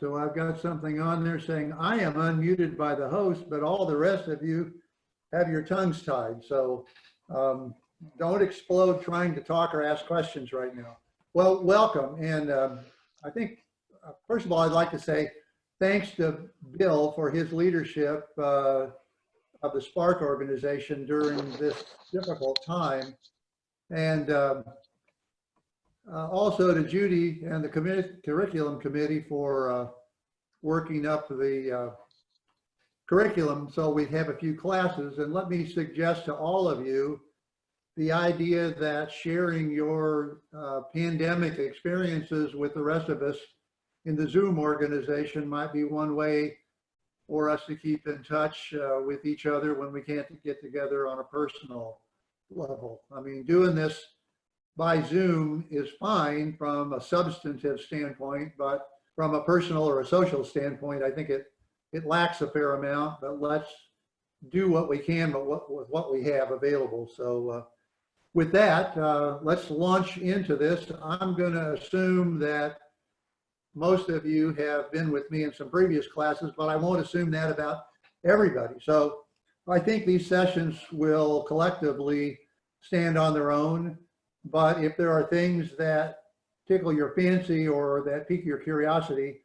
So I've got something on there saying I am unmuted by the host, but all the rest of you have your tongues tied. So don't explode trying to talk or ask questions right now. Well, welcome. And I think, first of all, I'd like to say thanks to Bill for his leadership of the Spark organization during this difficult time. And also to Judy and the curriculum committee for working up the curriculum so we have a few classes. And let me suggest to all of you the idea that sharing your pandemic experiences with the rest of us in the Zoom organization might be one way for us to keep in touch with each other when we can't get together on a personal level. I mean, doing this by Zoom is fine from a substantive standpoint, but from a personal or a social standpoint, I think it lacks a fair amount, but let's do what we can with what we have available. So with that, let's launch into this. I'm going to assume that most of you have been with me in some previous classes, but I won't assume that about everybody. So I think these sessions will collectively stand on their own. But if there are things that tickle your fancy or that pique your curiosity,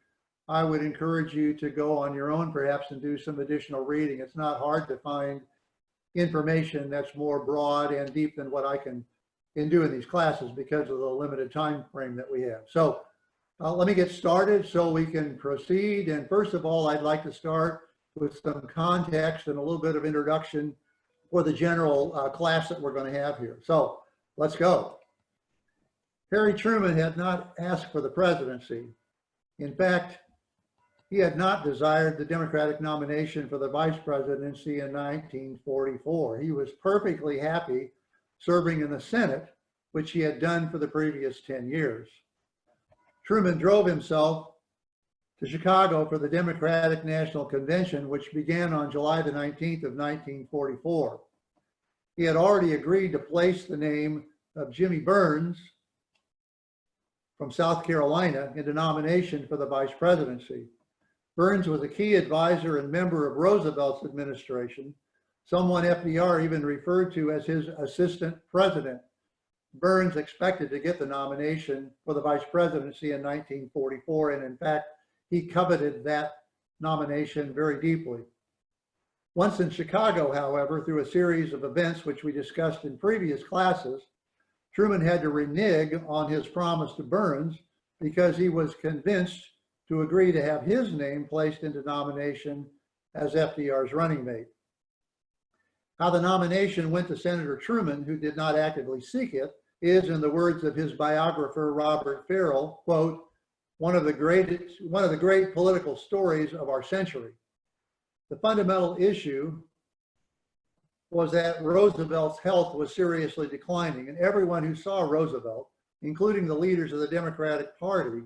I would encourage you to go on your own perhaps and do some additional reading. It's not hard to find information that's more broad and deep than what I can do in these classes because of the limited time frame that we have. So let me get started so we can proceed. And first of all, I'd like to start with some context and a little bit of introduction for the general class that we're going to have here. So let's go. Harry Truman had not asked for the presidency. In fact, he had not desired the Democratic nomination for the vice presidency in 1944. He was perfectly happy serving in the Senate, which he had done for the previous 10 years. Truman drove himself to Chicago for the Democratic National Convention, which began on July the 19th of 1944. He had already agreed to place the name of Jimmy Byrnes from South Carolina into nomination for the vice presidency. Byrnes was a key advisor and member of Roosevelt's administration, someone FDR even referred to as his assistant president. Byrnes expected to get the nomination for the vice presidency in 1944, and in fact, he coveted that nomination very deeply. Once in Chicago, however, through a series of events which we discussed in previous classes, Truman had to renege on his promise to Byrnes because he was convinced to agree to have his name placed into nomination as FDR's running mate. How the nomination went to Senator Truman, who did not actively seek it, is, in the words of his biographer, Robert Farrell, quote, one of the great political stories of our century. The fundamental issue was that Roosevelt's health was seriously declining, and everyone who saw Roosevelt, including the leaders of the Democratic Party,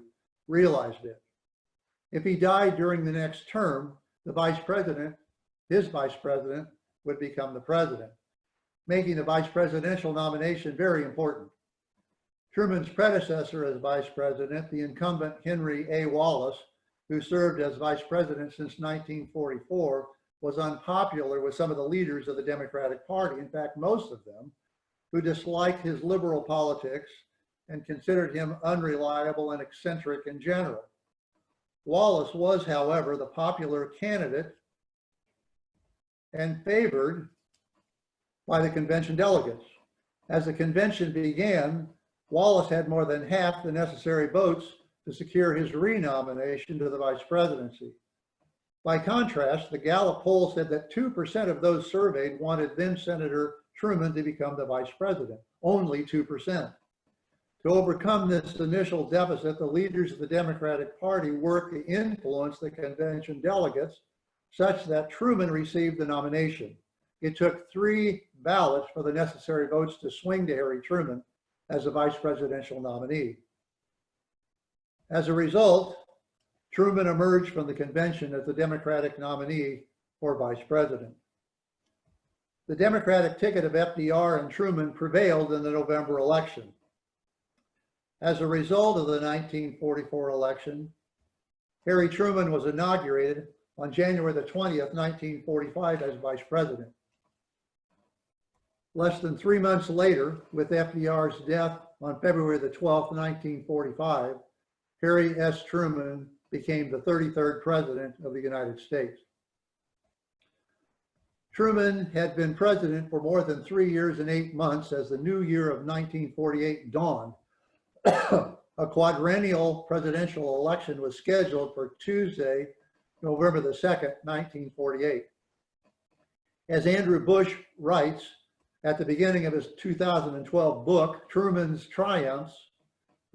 realized it. If he died during the next term, his vice president, would become the president, making the vice presidential nomination very important. Truman's predecessor as vice president, the incumbent Henry A. Wallace, who served as vice president since 1944, was unpopular with some of the leaders of the Democratic Party, in fact, most of them, who disliked his liberal politics and considered him unreliable and eccentric in general. Wallace was, however, the popular candidate and favored by the convention delegates. As the convention began, Wallace had more than half the necessary votes to secure his renomination to the vice presidency. By contrast, the Gallup poll said that 2% of those surveyed wanted then Senator Truman to become the vice president, only 2%. To overcome this initial deficit, the leaders of the Democratic Party worked to influence the convention delegates such that Truman received the nomination. It took 3 ballots for the necessary votes to swing to Harry Truman as the vice presidential nominee. As a result, Truman emerged from the convention as the Democratic nominee for vice president. The Democratic ticket of FDR and Truman prevailed in the November election. As a result of the 1944 election, Harry Truman was inaugurated on January the 20th, 1945 as vice president. Less than 3 months later, with FDR's death on February the 12th, 1945, Harry S. Truman became the 33rd president of the United States. Truman had been president for more than 3 years and 8 months as the new year of 1948 dawned. A quadrennial presidential election was scheduled for Tuesday, November the 2nd, 1948. As Andrew Bush writes at the beginning of his 2012 book, Truman's Triumphs,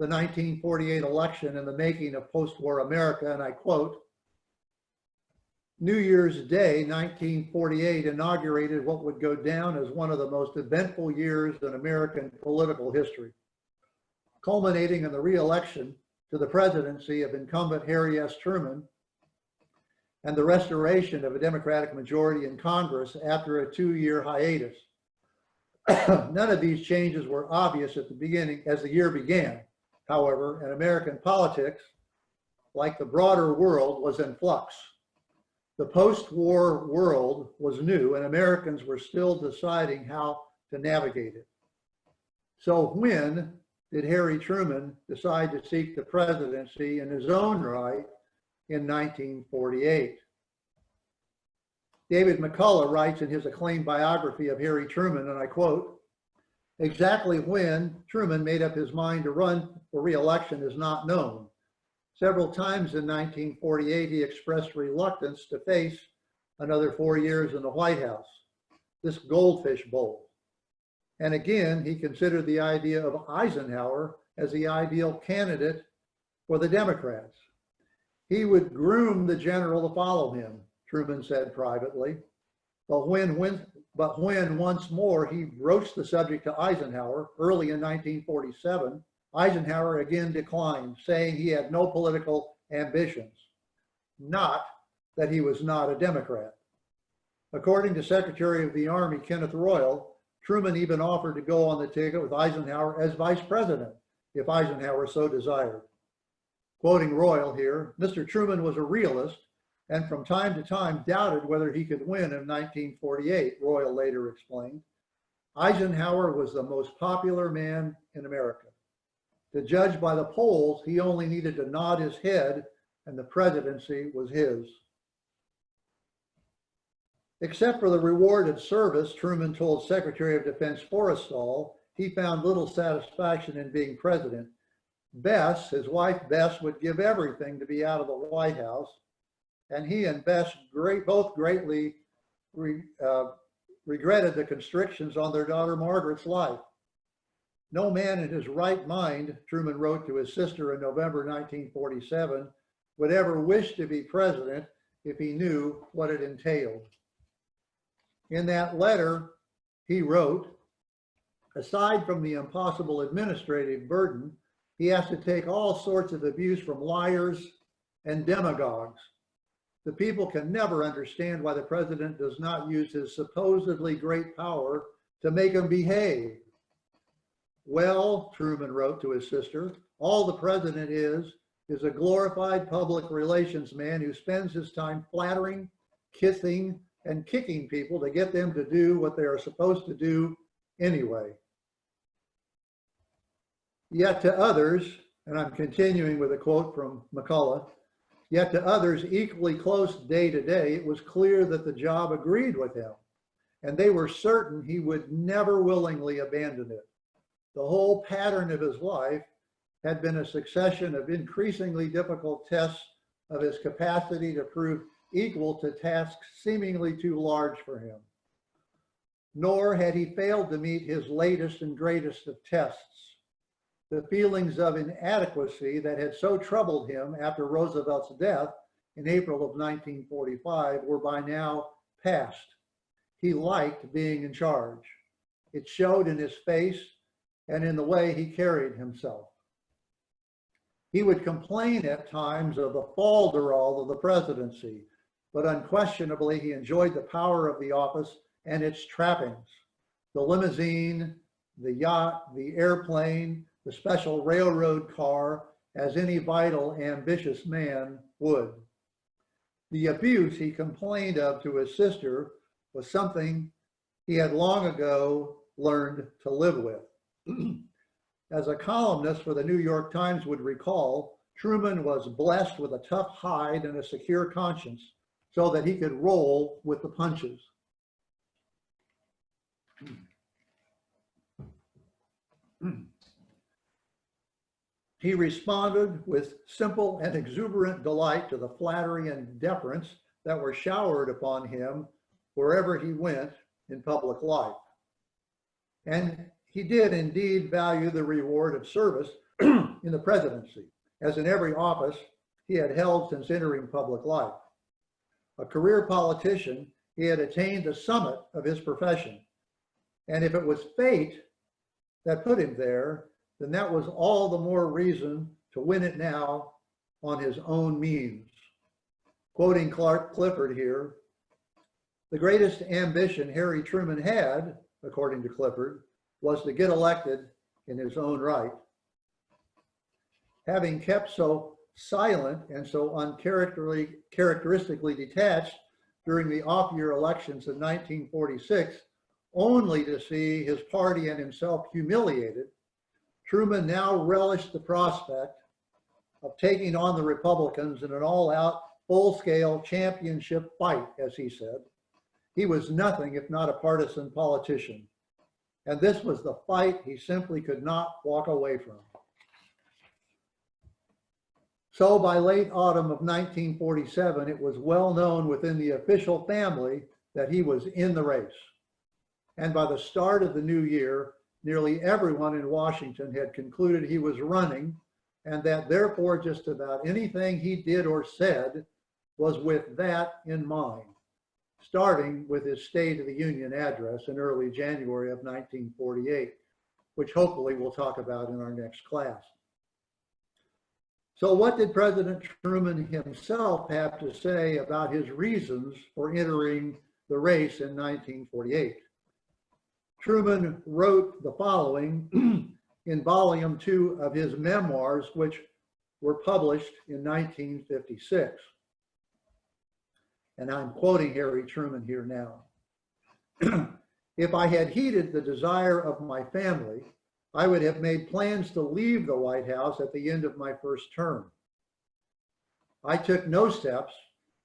the 1948 election and the making of post-war America, and I quote, New Year's Day, 1948, inaugurated what would go down as one of the most eventful years in American political history, culminating in the re-election to the presidency of incumbent Harry S. Truman and the restoration of a Democratic majority in Congress after a 2-year hiatus. None of these changes were obvious at the beginning as the year began. However, in American politics, like the broader world, was in flux. The post-war world was new and Americans were still deciding how to navigate it. So when did Harry Truman decide to seek the presidency in his own right in 1948? David McCullough writes in his acclaimed biography of Harry Truman, and I quote, exactly when Truman made up his mind to run for re-election is not known. Several times in 1948, he expressed reluctance to face another 4 years in the White House, this goldfish bowl. And again, he considered the idea of Eisenhower as the ideal candidate for the Democrats. He would groom the general to follow him, Truman said privately. But when once more he broached the subject to Eisenhower early in 1947, Eisenhower again declined, saying he had no political ambitions, not that he was not a Democrat. According to Secretary of the Army Kenneth Royal, Truman even offered to go on the ticket with Eisenhower as vice president, if Eisenhower so desired. Quoting Royal here, Mr. Truman was a realist and from time to time doubted whether he could win in 1948, Royal later explained. Eisenhower was the most popular man in America. To judge by the polls, he only needed to nod his head and the presidency was his. Except for the rewarded service, Truman told Secretary of Defense Forrestal, he found little satisfaction in being president. Bess, his wife Bess, would give everything to be out of the White House, and he and Bess both greatly regretted the constrictions on their daughter Margaret's life. No man in his right mind, Truman wrote to his sister in November 1947, would ever wish to be president if he knew what it entailed. In that letter, he wrote, aside from the impossible administrative burden, he has to take all sorts of abuse from liars and demagogues. The people can never understand why the president does not use his supposedly great power to make them behave. Well, Truman wrote to his sister, all the president is a glorified public relations man who spends his time flattering, kissing, and kicking people to get them to do what they are supposed to do anyway. Yet to others, and I'm continuing with a quote from McCullough, yet to others equally close day to day, it was clear that the job agreed with him, and they were certain he would never willingly abandon it. The whole pattern of his life had been a succession of increasingly difficult tests of his capacity to prove equal to tasks seemingly too large for him. Nor had he failed to meet his latest and greatest of tests. The feelings of inadequacy that had so troubled him after Roosevelt's death in April of 1945 were by now past. He liked being in charge. It showed in his face and in the way he carried himself. He would complain at times of the falderall of the presidency, but unquestionably he enjoyed the power of the office and its trappings, the limousine, the yacht, the airplane, the special railroad car, as any vital, ambitious man would. The abuse he complained of to his sister was something he had long ago learned to live with. As a columnist for the New York Times would recall, Truman was blessed with a tough hide and a secure conscience so that he could roll with the punches. He responded with simple and exuberant delight to the flattery and deference that were showered upon him wherever he went in public life. And he did indeed value the reward of service in the presidency, as in every office he had held since entering public life. A career politician, he had attained the summit of his profession. And if it was fate that put him there, then that was all the more reason to win it now on his own means. Quoting Clifford here, the greatest ambition Harry Truman had, according to Clifford, was to get elected in his own right. Having kept so silent and so uncharacteristically detached during the off-year elections in 1946, only to see his party and himself humiliated, Truman now relished the prospect of taking on the Republicans in an all-out, full-scale championship fight, as he said. He was nothing if not a partisan politician, and this was the fight he simply could not walk away from. So by late autumn of 1947, it was well known within the official family that he was in the race. And by the start of the new year, nearly everyone in Washington had concluded he was running, and that therefore just about anything he did or said was with that in mind, starting with his State of the Union address in early January of 1948, which hopefully we'll talk about in our next class. So what did President Truman himself have to say about his reasons for entering the race in 1948? Truman wrote the following in volume 2 of his memoirs, which were published in 1956. And I'm quoting Harry Truman here now. If I had heeded the desire of my family, I would have made plans to leave the White House at the end of my first term. I took no steps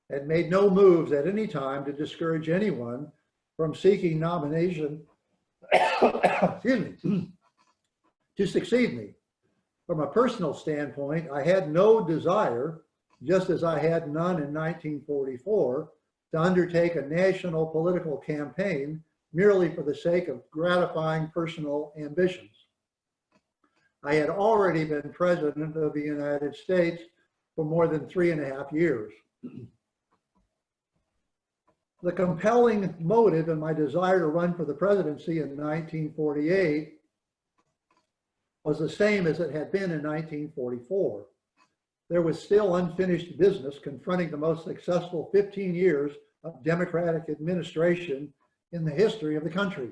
and made no moves at any time to discourage anyone from seeking nomination excuse me, to succeed me. From a personal standpoint, I had no desire, just as I had none in 1944, to undertake a national political campaign merely for the sake of gratifying personal ambitions. I had already been president of the United States for more than 3.5 years. The compelling motive in my desire to run for the presidency in 1948 was the same as it had been in 1944. There was still unfinished business confronting the most successful 15 years of Democratic administration in the history of the country.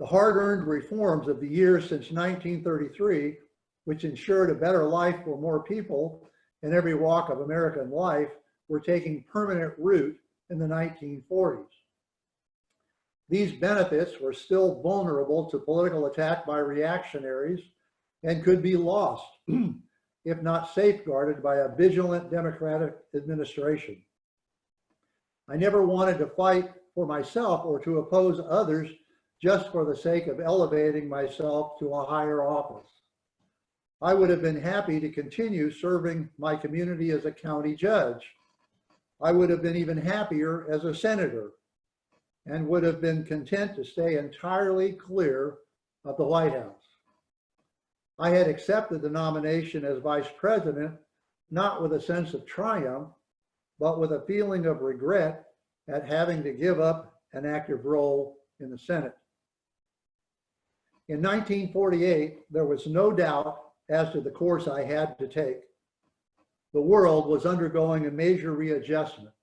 The hard-earned reforms of the years since 1933, which ensured a better life for more people in every walk of American life, were taking permanent root in the 1940s. These benefits were still vulnerable to political attack by reactionaries and could be lost, if not safeguarded by a vigilant Democratic administration. I never wanted to fight for myself or to oppose others just for the sake of elevating myself to a higher office. I would have been happy to continue serving my community as a county judge. I would have been even happier as a senator and would have been content to stay entirely clear of the White House. I had accepted the nomination as vice president, not with a sense of triumph, but with a feeling of regret at having to give up an active role in the Senate. In 1948, there was no doubt as to the course I had to take. The world was undergoing a major readjustment,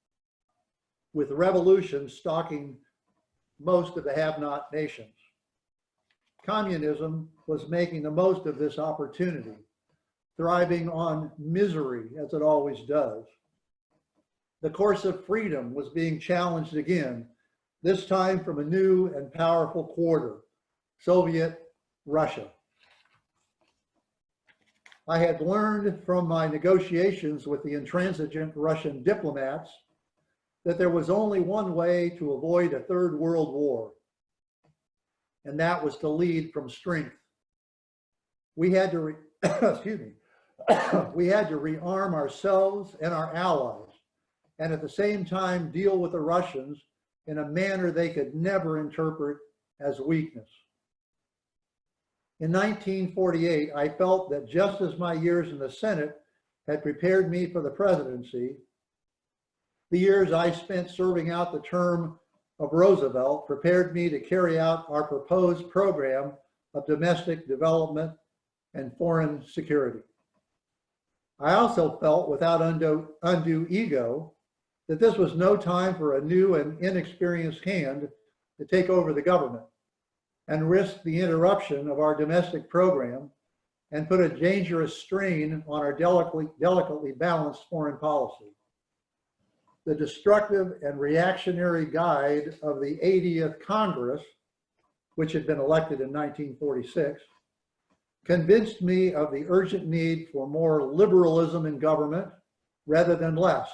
with revolution stalking most of the have-not nations. Communism was making the most of this opportunity, thriving on misery as it always does. The course of freedom was being challenged again, this time from a new and powerful quarter, Soviet Russia. I had learned from my negotiations with the intransigent Russian diplomats that there was only one way to avoid a third world war, and that was to lead from strength. We had to, excuse me, we had to rearm ourselves and our allies, and at the same time deal with the Russians in a manner they could never interpret as weakness. In 1948, I felt that just as my years in the Senate had prepared me for the presidency, the years I spent serving out the term of Roosevelt prepared me to carry out our proposed program of domestic development and foreign security. I also felt, without undue ego, that this was no time for a new and inexperienced hand to take over the government and risk the interruption of our domestic program and put a dangerous strain on our delicately balanced foreign policy. The destructive and reactionary guide of the 80th Congress, which had been elected in 1946, convinced me of the urgent need for more liberalism in government rather than less.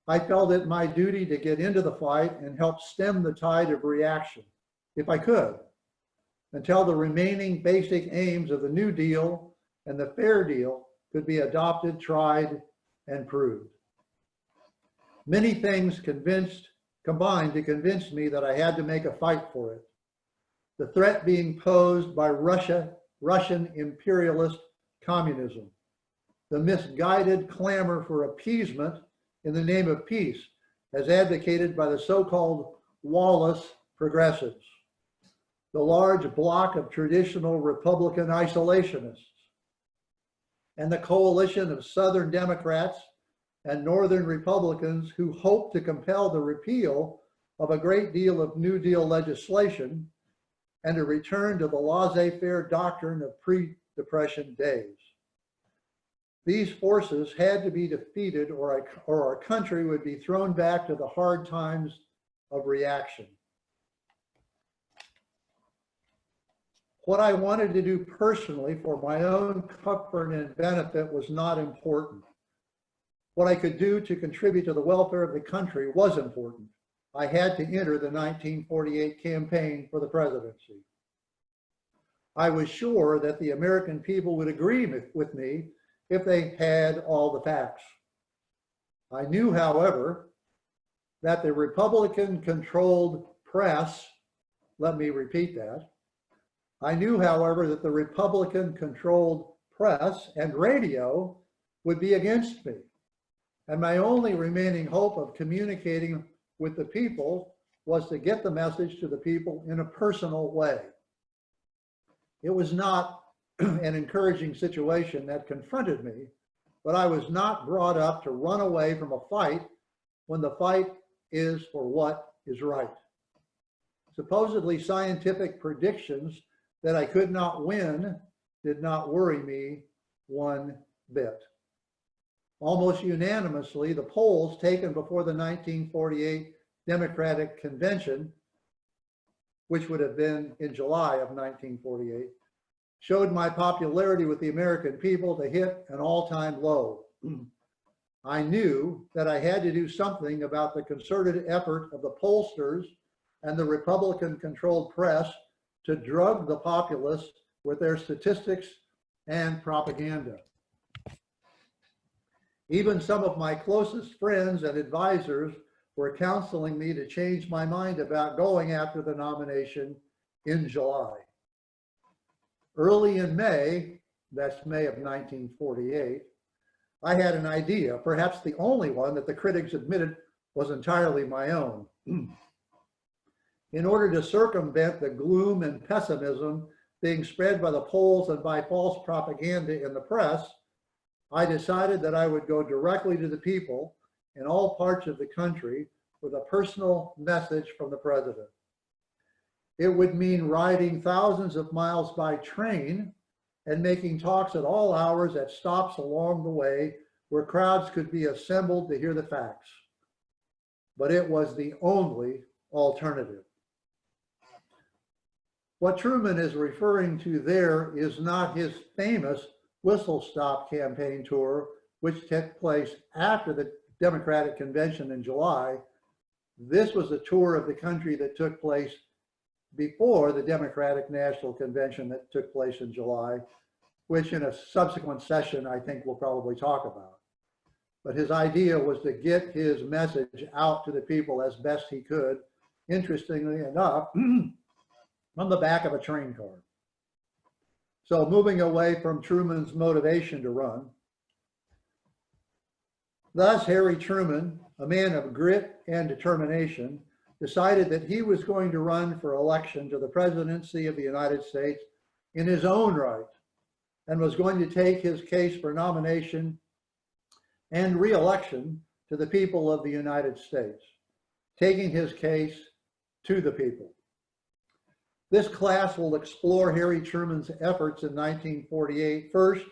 I felt it my duty to get into the fight and help stem the tide of reaction, if I could, until the remaining basic aims of the New Deal and the Fair Deal could be adopted, tried, and proved. Many things combined to convince me that I had to make a fight for it. The threat being posed by Russian imperialist communism, the misguided clamor for appeasement in the name of peace, as advocated by the so-called Wallace progressives, the large block of traditional Republican isolationists, and the coalition of Southern Democrats and Northern Republicans who hope to compel the repeal of a great deal of New Deal legislation and a return to the laissez-faire doctrine of pre-Depression days. These forces had to be defeated or our country would be thrown back to the hard times of reaction. What I wanted to do personally for my own comfort and benefit was not important. What I could do to contribute to the welfare of the country was important. I had to enter the 1948 campaign for the presidency. I was sure that the American people would agree with me if they had all the facts. I knew, however, that the Republican-controlled press, let me repeat that, I knew, however, that the Republican-controlled press and radio would be against me. And my only remaining hope of communicating with the people was to get the message to the people in a personal way. It was not an encouraging situation that confronted me, but I was not brought up to run away from a fight when the fight is for what is right. Supposedly scientific predictions that I could not win did not worry me one bit. Almost unanimously, the polls taken before the 1948 Democratic Convention, which would have been in July of 1948, showed my popularity with the American people to hit an all-time low. I knew that I had to do something about the concerted effort of the pollsters and the Republican-controlled press to drug the populace with their statistics and propaganda. Even some of my closest friends and advisors were counseling me to change my mind about going after the nomination in July. Early in May, that's May of 1948, I had an idea, perhaps the only one that the critics admitted was entirely my own. In order to circumvent the gloom and pessimism being spread by the polls and by false propaganda in the press, I decided that I would go directly to the people in all parts of the country with a personal message from the president. It would mean riding thousands of miles by train and making talks at all hours at stops along the way where crowds could be assembled to hear the facts. But it was the only alternative. What Truman is referring to there is not his famous whistle-stop campaign tour, which took place after the Democratic Convention in July. This was a tour of the country that took place before the Democratic National Convention that took place in July, which in a subsequent session I think we'll probably talk about. But his idea was to get his message out to the people as best he could, interestingly enough, on the back of a train car. So moving away from Truman's motivation to run. Thus, Harry Truman, a man of grit and determination, decided that he was going to run for election to the presidency of the United States in his own right, and was going to take his case for nomination and re-election to the people of the United States, taking his case to the people. This class will explore Harry Truman's efforts in 1948, first,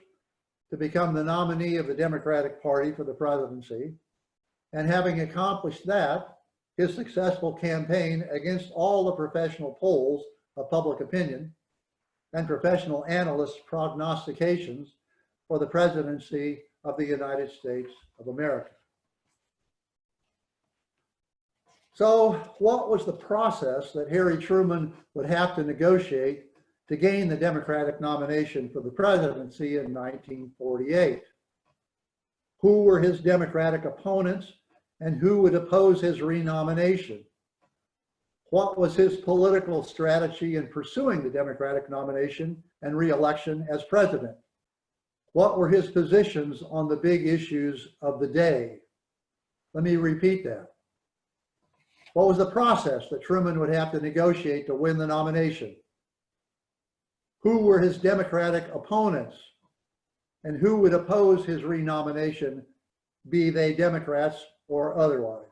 to become the nominee of the Democratic Party for the presidency, and having accomplished that, his successful campaign against all the professional polls of public opinion and professional analysts' prognostications for the presidency of the United States of America. So what was the process that Harry Truman would have to negotiate to gain the Democratic nomination for the presidency in 1948? Who were his Democratic opponents and who would oppose his renomination? What was his political strategy in pursuing the Democratic nomination and re-election as president? What were his positions on the big issues of the day? Let me repeat that. What was the process that Truman would have to negotiate to win the nomination? Who were his Democratic opponents and who would oppose his renomination, be they Democrats or otherwise?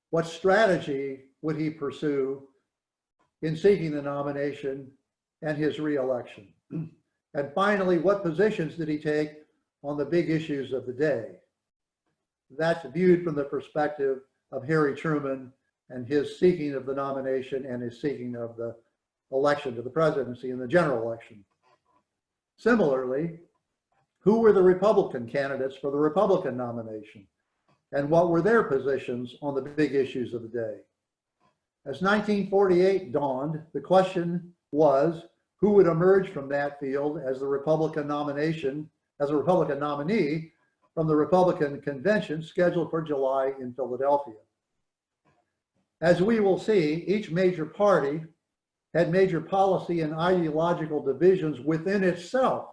What strategy would he pursue in seeking the nomination and his re-election? And finally, what positions did he take on the big issues of the day? That's viewed from the perspective of Harry Truman and his seeking of the nomination and his seeking of the election to the presidency in the general election. Similarly, who were the Republican candidates for the Republican nomination? And what were their positions on the big issues of the day? As 1948 dawned, the question was, who would emerge from that field as the Republican nomination, as a Republican nominee from the Republican convention scheduled for July in Philadelphia? As we will see, each major party had major policy and ideological divisions within itself,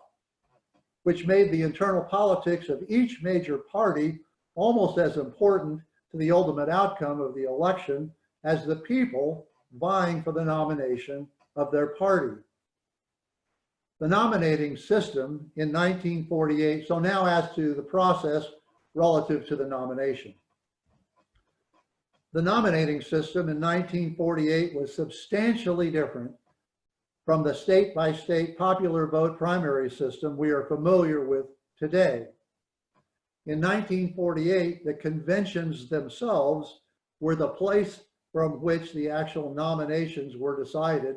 which made the internal politics of each major party almost as important to the ultimate outcome of the election as the people vying for the nomination of their party. The nominating system in 1948, so now as to the process relative to the nomination. The nominating system in 1948 was substantially different from the state-by-state popular vote primary system we are familiar with today. In 1948, the conventions themselves were the place from which the actual nominations were decided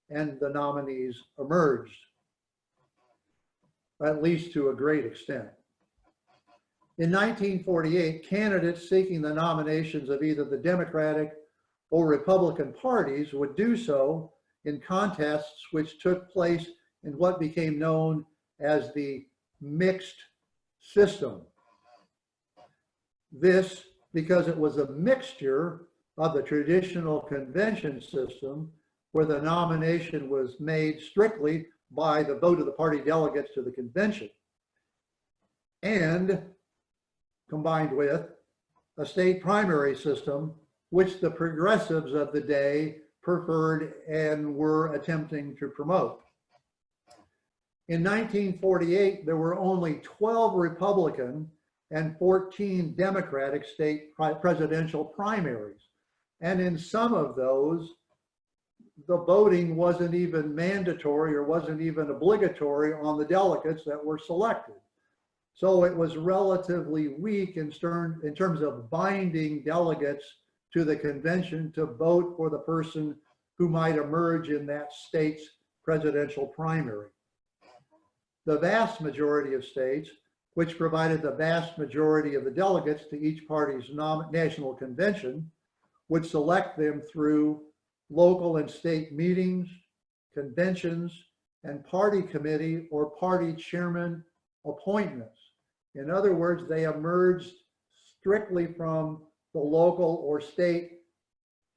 and the nominees emerged, at least to a great extent. In 1948, candidates seeking the nominations of either the Democratic or Republican parties would do so in contests which took place in what became known as the mixed system. This because it was a mixture of the traditional convention system where the nomination was made strictly by the vote of the party delegates to the convention, and combined with a state primary system, which the progressives of the day preferred and were attempting to promote. In 1948, there were only 12 Republican and 14 Democratic state presidential primaries. And in some of those, the voting wasn't even mandatory or wasn't even obligatory on the delegates that were selected. So it was relatively weak in terms of binding delegates to the convention to vote for the person who might emerge in that state's presidential primary. The vast majority of states, which provided the vast majority of the delegates to each party's national convention, would select them through local and state meetings, conventions, and party committee or party chairman appointments. In other words, they emerged strictly from the local or state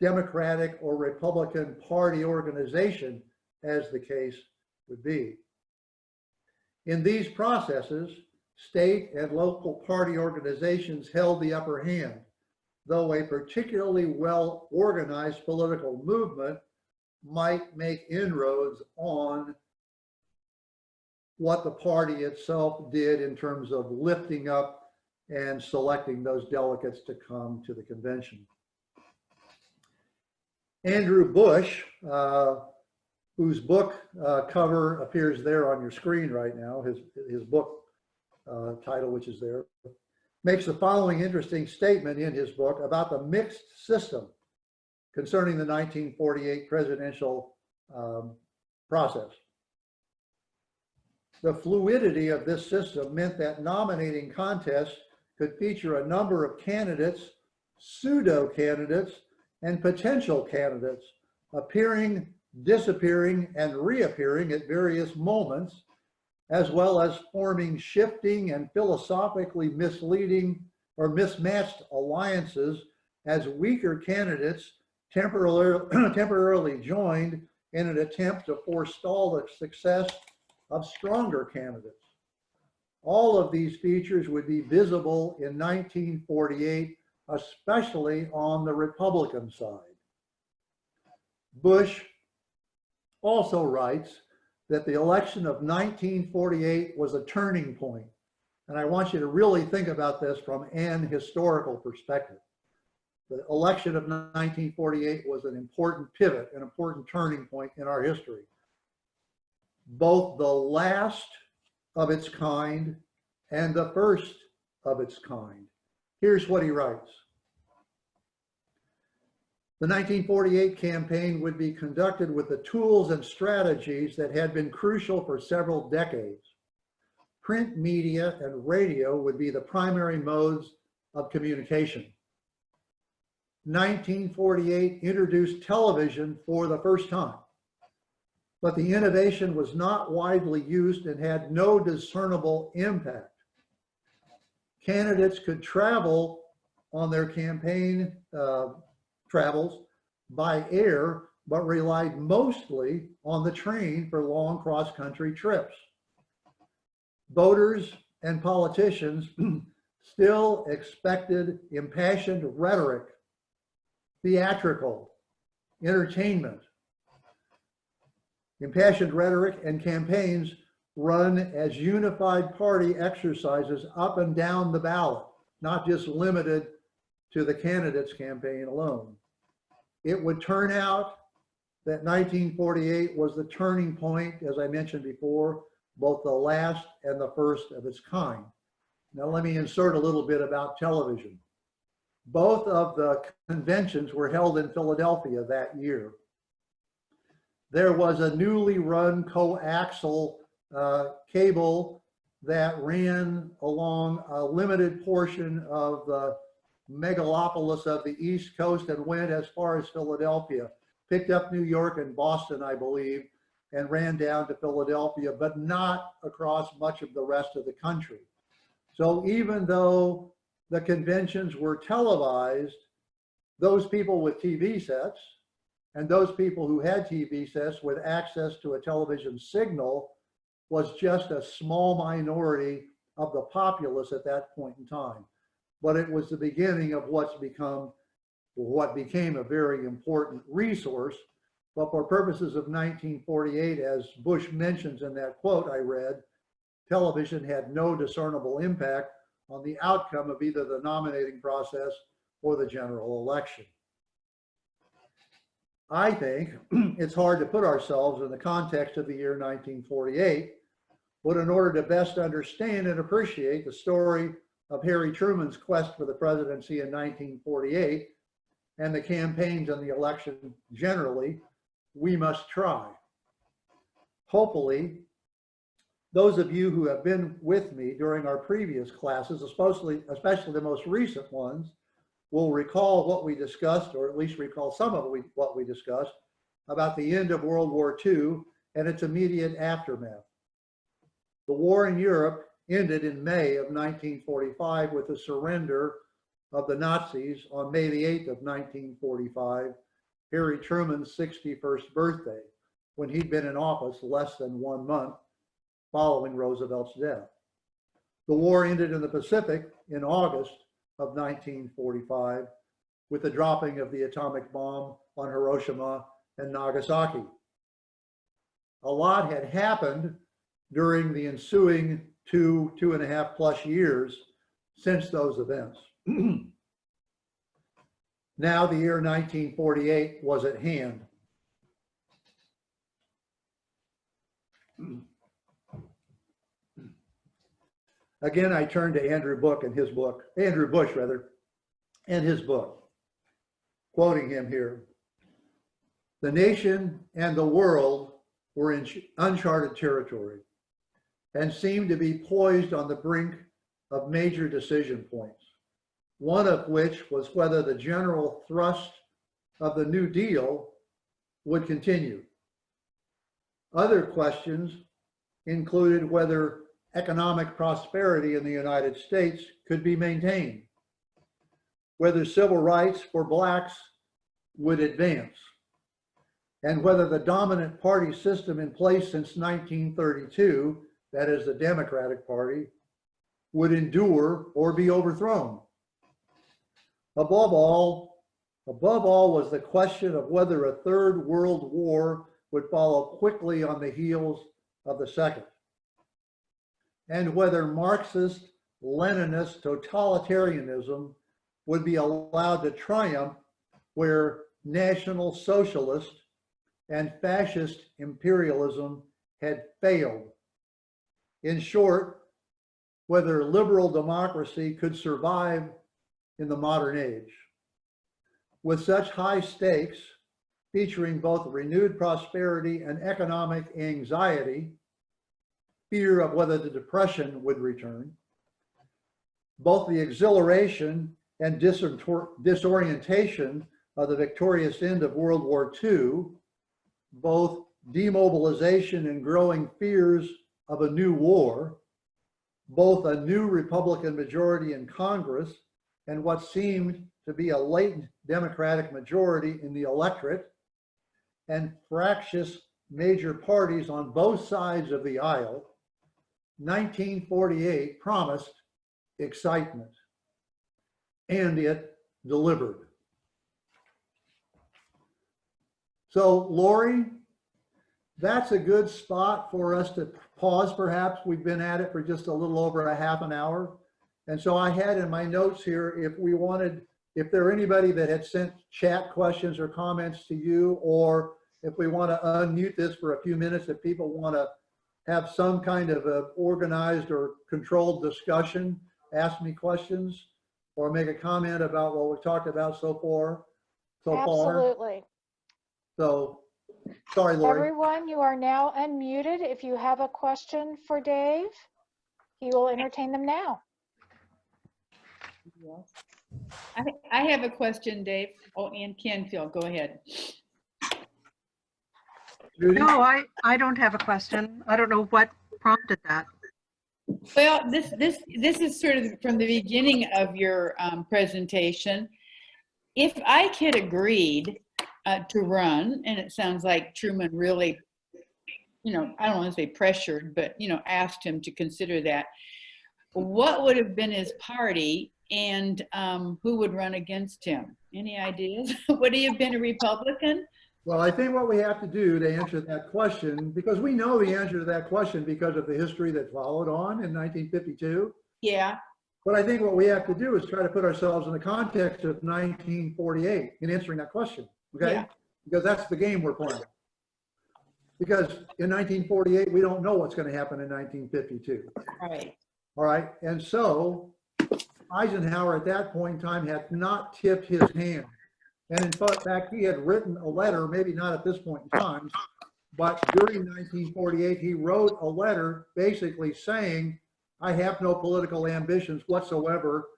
Democratic or Republican Party organization, as the case would be. In these processes, state and local party organizations held the upper hand, though a particularly well-organized political movement might make inroads on what the party itself did in terms of lifting up and selecting those delegates to come to the convention. Andrew Bush, whose book cover appears there on your screen right now, his book title, which is there, makes the following interesting statement in his book about the mixed system concerning the 1948 presidential process. The fluidity of this system meant that nominating contests could feature a number of candidates, pseudo-candidates, and potential candidates appearing, disappearing, and reappearing at various moments, as well as forming shifting and philosophically misleading or mismatched alliances as weaker candidates temporarily joined in an attempt to forestall the success of stronger candidates. All of these features would be visible in 1948, especially on the Republican side. Bush also writes that the election of 1948 was a turning point. And I want you to really think about this from an historical perspective. The election of 1948 was an important pivot, an important turning point in our history. Both the last of its kind and the first of its kind. Here's what he writes. The 1948 campaign would be conducted with the tools and strategies that had been crucial for several decades. Print media and radio would be the primary modes of communication. 1948 introduced television for the first time, but the innovation was not widely used and had no discernible impact. Candidates could travel on their campaign travels by air, but relied mostly on the train for long cross-country trips. Voters and politicians still expected impassioned rhetoric, theatrical, entertainment. Impassioned rhetoric and campaigns run as unified party exercises up and down the ballot, not just limited to the candidate's campaign alone. It would turn out that 1948 was the turning point, as I mentioned before, both the last and the first of its kind. Now let me insert a little bit about television. Both of the conventions were held in Philadelphia that year. There was a newly run coaxial cable that ran along a limited portion of the megalopolis of the East Coast and went as far as Philadelphia, picked up New York and Boston, I believe, and ran down to Philadelphia, but not across much of the rest of the country. So even though the conventions were televised, those people with TV sets and those people who had TV sets with access to a television signal was just a small minority of the populace at that point in time. But it was the beginning of what became a very important resource. But for purposes of 1948, as Bush mentions in that quote I read, television had no discernible impact on the outcome of either the nominating process or the general election. I think it's hard to put ourselves in the context of the year 1948, but in order to best understand and appreciate the story of Harry Truman's quest for the presidency in 1948 and the campaigns and the election generally, we must try. Hopefully, those of you who have been with me during our previous classes, especially the most recent ones, will recall what we discussed, or at least recall some of what we discussed about the end of World War II and its immediate aftermath. The war in Europe ended in May of 1945 with the surrender of the Nazis on May the 8th of 1945, Harry Truman's 61st birthday, when he'd been in office less than 1 month following Roosevelt's death. The war ended in the Pacific in August of 1945 with the dropping of the atomic bomb on Hiroshima and Nagasaki. A lot had happened during the ensuing two and a half plus years since those events. Now the year 1948 was at hand. Again, I turn to Andrew Bush and his book, quoting him here. The nation and the world were in uncharted territory and seemed to be poised on the brink of major decision points, one of which was whether the general thrust of the New Deal would continue. Other questions included whether economic prosperity in the United States could be maintained, whether civil rights for blacks would advance, and whether the dominant party system in place since 1932, that is the Democratic Party, would endure or be overthrown. Above all was the question of whether a third world war would follow quickly on the heels of the second, and whether Marxist, Leninist totalitarianism would be allowed to triumph where National Socialist and fascist imperialism had failed. In short, whether liberal democracy could survive in the modern age. With such high stakes, featuring both renewed prosperity and economic anxiety, fear of whether the Depression would return, both the exhilaration and disorientation of the victorious end of World War II, both demobilization and growing fears of a new war, both a new Republican majority in Congress and what seemed to be a latent Democratic majority in the electorate, and fractious major parties on both sides of the aisle, 1948 promised excitement, and it delivered. So, Lori, that's a good spot for us to pause, perhaps. We've been at it for just a little over a half an hour. And so I had in my notes here, if there are anybody that had sent chat questions or comments to you, or if we want to unmute this for a few minutes, if people want to have some kind of a organized or controlled discussion, ask me questions, or make a comment about what we've talked about so far. Absolutely. So, sorry, Lori. Everyone, you are now unmuted. If you have a question for Dave, he will entertain them now. I have a question, Dave. Oh, and Canfield, go ahead. Judy? No, I don't have a question. I don't know what prompted that. Well, this is sort of from the beginning of your presentation. If Ike had agreed to run, and it sounds like Truman really, I don't want to say pressured, but, asked him to consider that, what would have been his party, and who would run against him? Any ideas? Would he have been a Republican? Well, I think what we have to do to answer that question, because we know the answer to that question because of the history that followed on in 1952. Yeah. But I think what we have to do is try to put ourselves in the context of 1948 in answering that question, okay? Yeah. Because that's the game we're playing. Because in 1948, we don't know what's going to happen in 1952. Right. All right. And so Eisenhower at that point in time had not tipped his hand. And in fact, he had written a letter, maybe not at this point in time, but during 1948, he wrote a letter basically saying, I have no political ambitions whatsoever,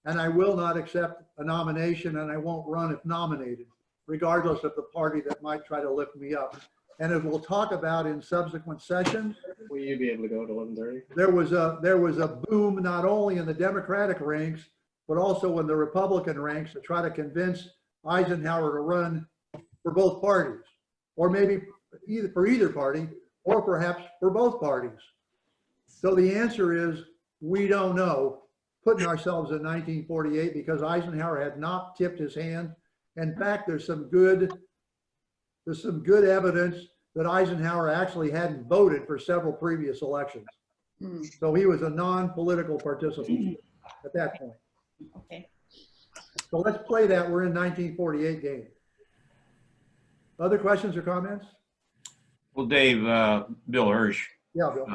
and I will not accept a nomination, and I won't run if nominated, regardless of the party that might try to lift me up. And as we'll talk about in subsequent sessions, Will you be able to go to 11:30? there was a boom not only in the Democratic ranks, but also in the Republican ranks to try to convince Eisenhower to run for both parties, or maybe for either party, or perhaps for both parties. So the answer is, we don't know, putting ourselves in 1948 because Eisenhower had not tipped his hand. In fact, there's some good evidence that Eisenhower actually hadn't voted for several previous elections. So he was a non-political participant at that point. Okay. So let's play that. We're in 1948 game. Other questions or comments? Well, Dave, Bill Hirsch, Yeah, Bill.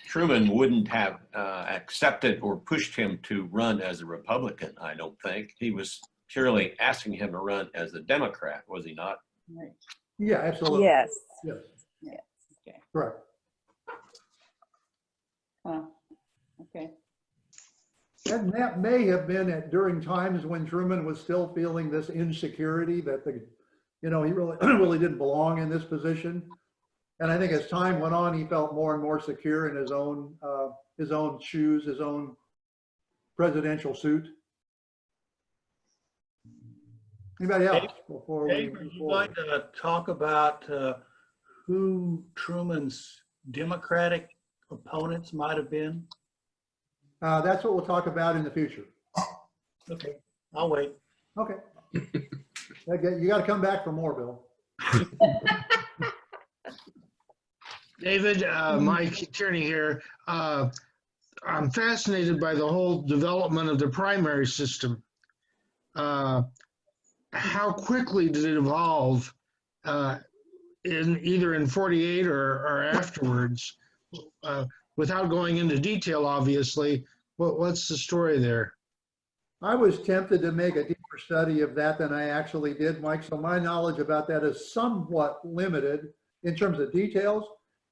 Truman wouldn't have accepted or pushed him to run as a Republican, I don't think. He was purely asking him to run as a Democrat, was he not? Right. Yeah, absolutely. Yes. Yes, Yeah. Okay. correct. Huh. Okay. And that may have been during times when Truman was still feeling this insecurity that he really, really didn't belong in this position. And I think as time went on, he felt more and more secure in his own shoes, his own presidential suit. Anybody else before we Dave, move would you forward? like to talk about who Truman's Democratic opponents might have been? That's what we'll talk about in the future. Okay, I'll wait. Okay. You got to come back for more, Bill. David, Mike Tierney here. I'm fascinated by the whole development of the primary system. How quickly did it evolve either in 48 or afterwards? Without going into detail, obviously, what's the story there? I was tempted to make a deeper study of that than I actually did, Mike. So my knowledge about that is somewhat limited in terms of details.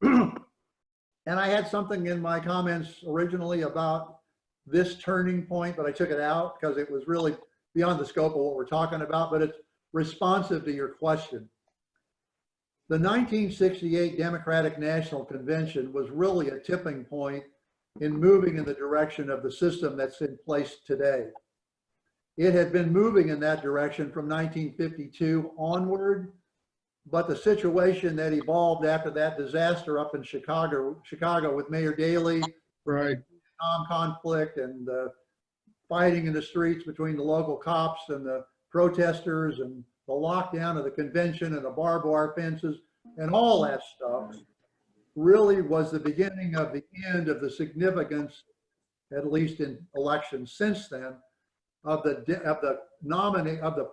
And I had something in my comments originally about this turning point, but I took it out because it was really beyond the scope of what we're talking about, but it's responsive to your question. The 1968 Democratic National Convention was really a tipping point in moving in the direction of the system that's in place today. It had been moving in that direction from 1952 onward, but the situation that evolved after that disaster up in Chicago with Mayor Daley, Right. conflict and fighting in the streets between the local cops and the protesters and the lockdown of the convention and the barbed wire fences and all that stuff really was the beginning of the end of the significance, at least in elections since then, of the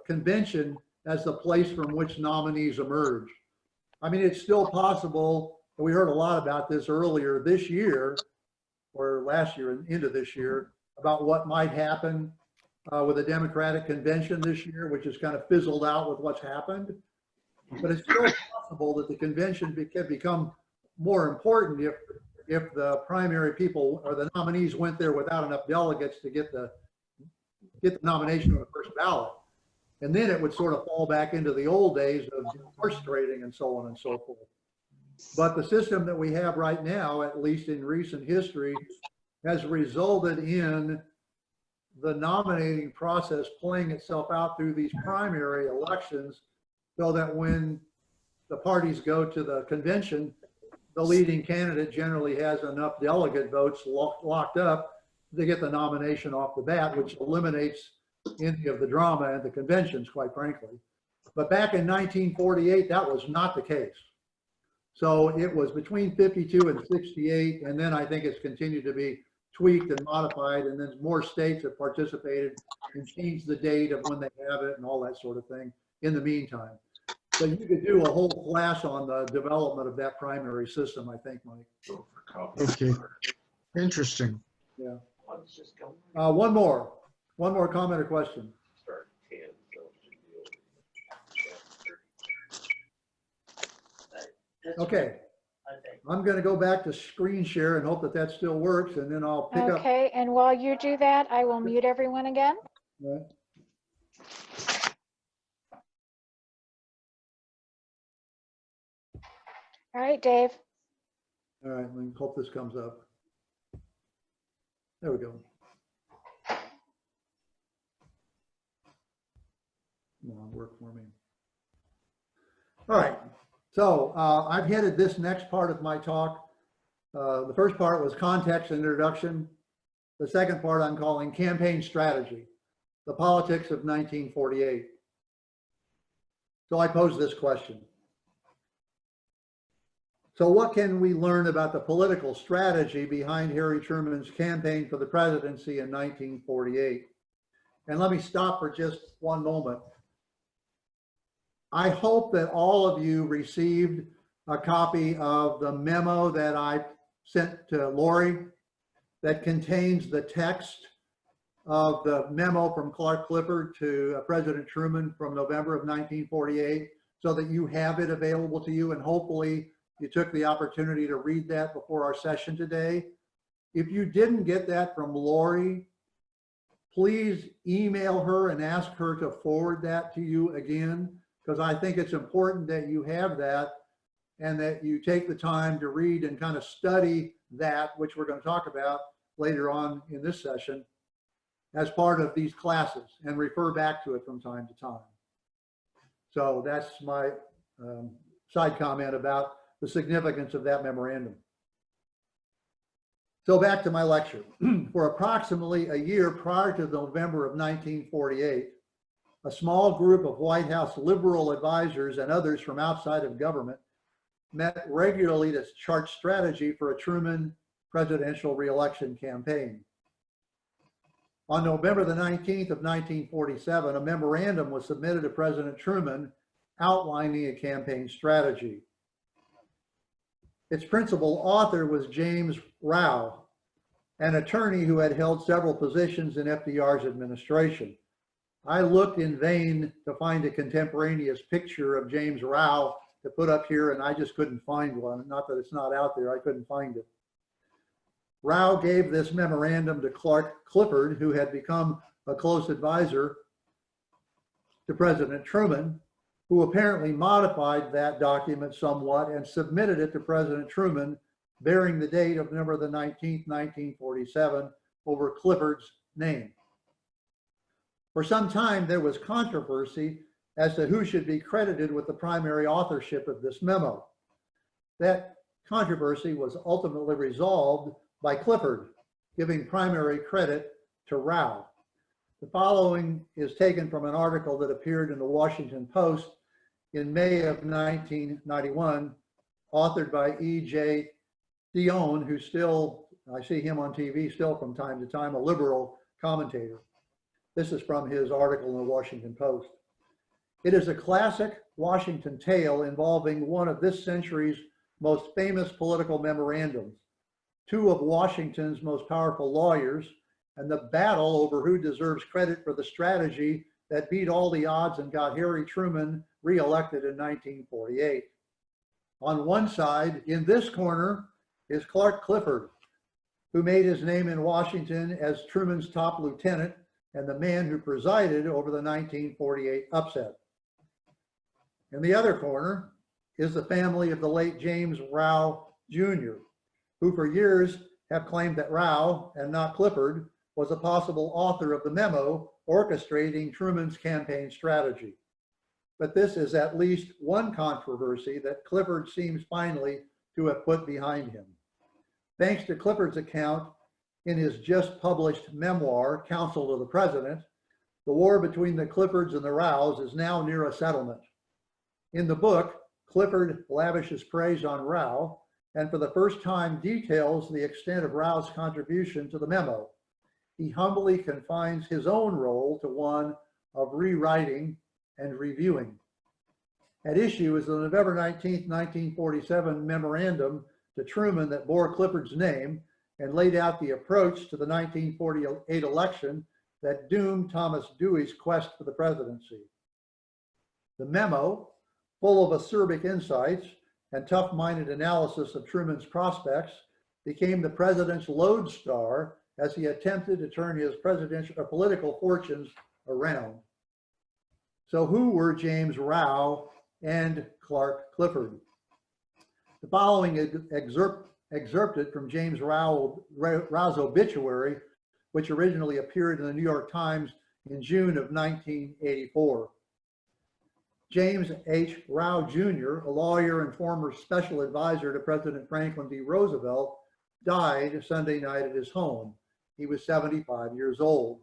convention as the place from which nominees emerge. I mean, it's still possible, and we heard a lot about this earlier this year or last year and into this year about what might happen with the Democratic convention this year, which has kind of fizzled out with what's happened. But it's still possible that the convention can become more important if the primary people or the nominees went there without enough delegates to get the nomination on the first ballot. And then it would sort of fall back into the old days of horse trading and so on and so forth. But the system that we have right now, at least in recent history, has resulted in the nominating process playing itself out through these primary elections, so that when the parties go to the convention, the leading candidate generally has enough delegate votes locked up to get the nomination off the bat, which eliminates any of the drama at the conventions, quite frankly. But back in 1948, that was not the case. So it was between 52 and 68, and then I think it's continued to be tweaked and modified, and then more states have participated and changed the date of when they have it and all that sort of thing in the meantime. So you could do a whole class on the development of that primary system, I think, Mike. Okay, interesting. Yeah. One more comment or question. Okay, I'm going to go back to screen share and hope that that still works, and then I'll pick up. Okay, and while you do that, I will mute everyone again. Right. All right, Dave. All right, we hope this comes up. There we go. Come on, work for me. All right, so I've headed this next part of my talk. The first part was context and introduction. The second part I'm calling campaign strategy, the politics of 1948. So I pose this question. So what can we learn about the political strategy behind Harry Truman's campaign for the presidency in 1948? And let me stop for just one moment. I hope that all of you received a copy of the memo that I sent to Lori that contains the text of the memo from Clark Clifford to President Truman from November of 1948, so that you have it available to you, and hopefully you took the opportunity to read that before our session today. If you didn't get that from Lori, please email her and ask her to forward that to you again, because I think it's important that you have that and that you take the time to read and kind of study that, which we're going to talk about later on in this session, as part of these classes, and refer back to it from time to time. So that's my side comment about the significance of that memorandum. So back to my lecture. For approximately a year prior to November of 1948, a small group of White House liberal advisors and others from outside of government met regularly to chart strategy for a Truman presidential reelection campaign. On November the 19th of 1947, a memorandum was submitted to President Truman outlining a campaign strategy. Its principal author was James Rao, an attorney who had held several positions in FDR's administration. I looked in vain to find a contemporaneous picture of James Rao to put up here, and I just couldn't find one. Not that it's not out there, I couldn't find it. Rao gave this memorandum to Clark Clifford, who had become a close advisor to President Truman, who apparently modified that document somewhat and submitted it to President Truman, bearing the date of November the 19th, 1947, over Clifford's name. For some time, there was controversy as to who should be credited with the primary authorship of this memo. That controversy was ultimately resolved by Clifford, giving primary credit to Rao. The following is taken from an article that appeared in the Washington Post in May of 1991, authored by E.J. Dion, who still, I see him on TV still from time to time, a liberal commentator. This is from his article in the Washington Post. It is a classic Washington tale involving one of this century's most famous political memorandums, two of Washington's most powerful lawyers, and the battle over who deserves credit for the strategy that beat all the odds and got Harry Truman reelected in 1948. On one side, in this corner, is Clark Clifford, who made his name in Washington as Truman's top lieutenant and the man who presided over the 1948 upset. In the other corner is the family of the late James Rao Jr., who for years have claimed that Rao, and not Clifford, was a possible author of the memo orchestrating Truman's campaign strategy. But this is at least one controversy that Clifford seems finally to have put behind him. Thanks to Clifford's account in his just published memoir, Counsel to the President, the war between the Cliffords and the Raos is now near a settlement. In the book, Clifford lavishes praise on Rao and for the first time details the extent of Rao's contribution to the memo. He humbly confines his own role to one of rewriting and reviewing. At issue is the November 19, 1947 memorandum to Truman that bore Clifford's name and laid out the approach to the 1948 election that doomed Thomas Dewey's quest for the presidency. The memo, full of acerbic insights and tough-minded analysis of Truman's prospects, became the president's lodestar as he attempted to turn his presidential or political fortunes around. So who were James Rao and Clark Clifford? The following excerpted from James Rao's obituary, which originally appeared in the New York Times in June of 1984. James H. Rao Jr., a lawyer and former special advisor to President Franklin D. Roosevelt, died Sunday night at his home. He was 75 years old.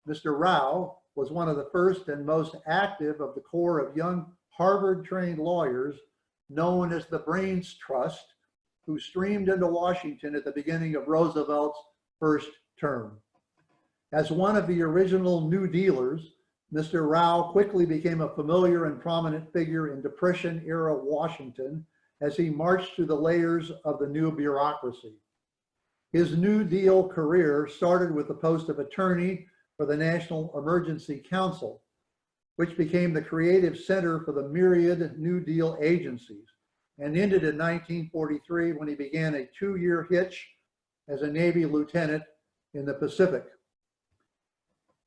Mr. Rao was one of the first and most active of the corps of young Harvard-trained lawyers known as the Brains Trust, who streamed into Washington at the beginning of Roosevelt's first term. As one of the original New Dealers, Mr. Rao quickly became a familiar and prominent figure in Depression-era Washington as he marched through the layers of the new bureaucracy. His New Deal career started with the post of attorney for the National Emergency Council, which became the creative center for the myriad New Deal agencies, and ended in 1943 when he began a 2-year hitch as a Navy lieutenant in the Pacific.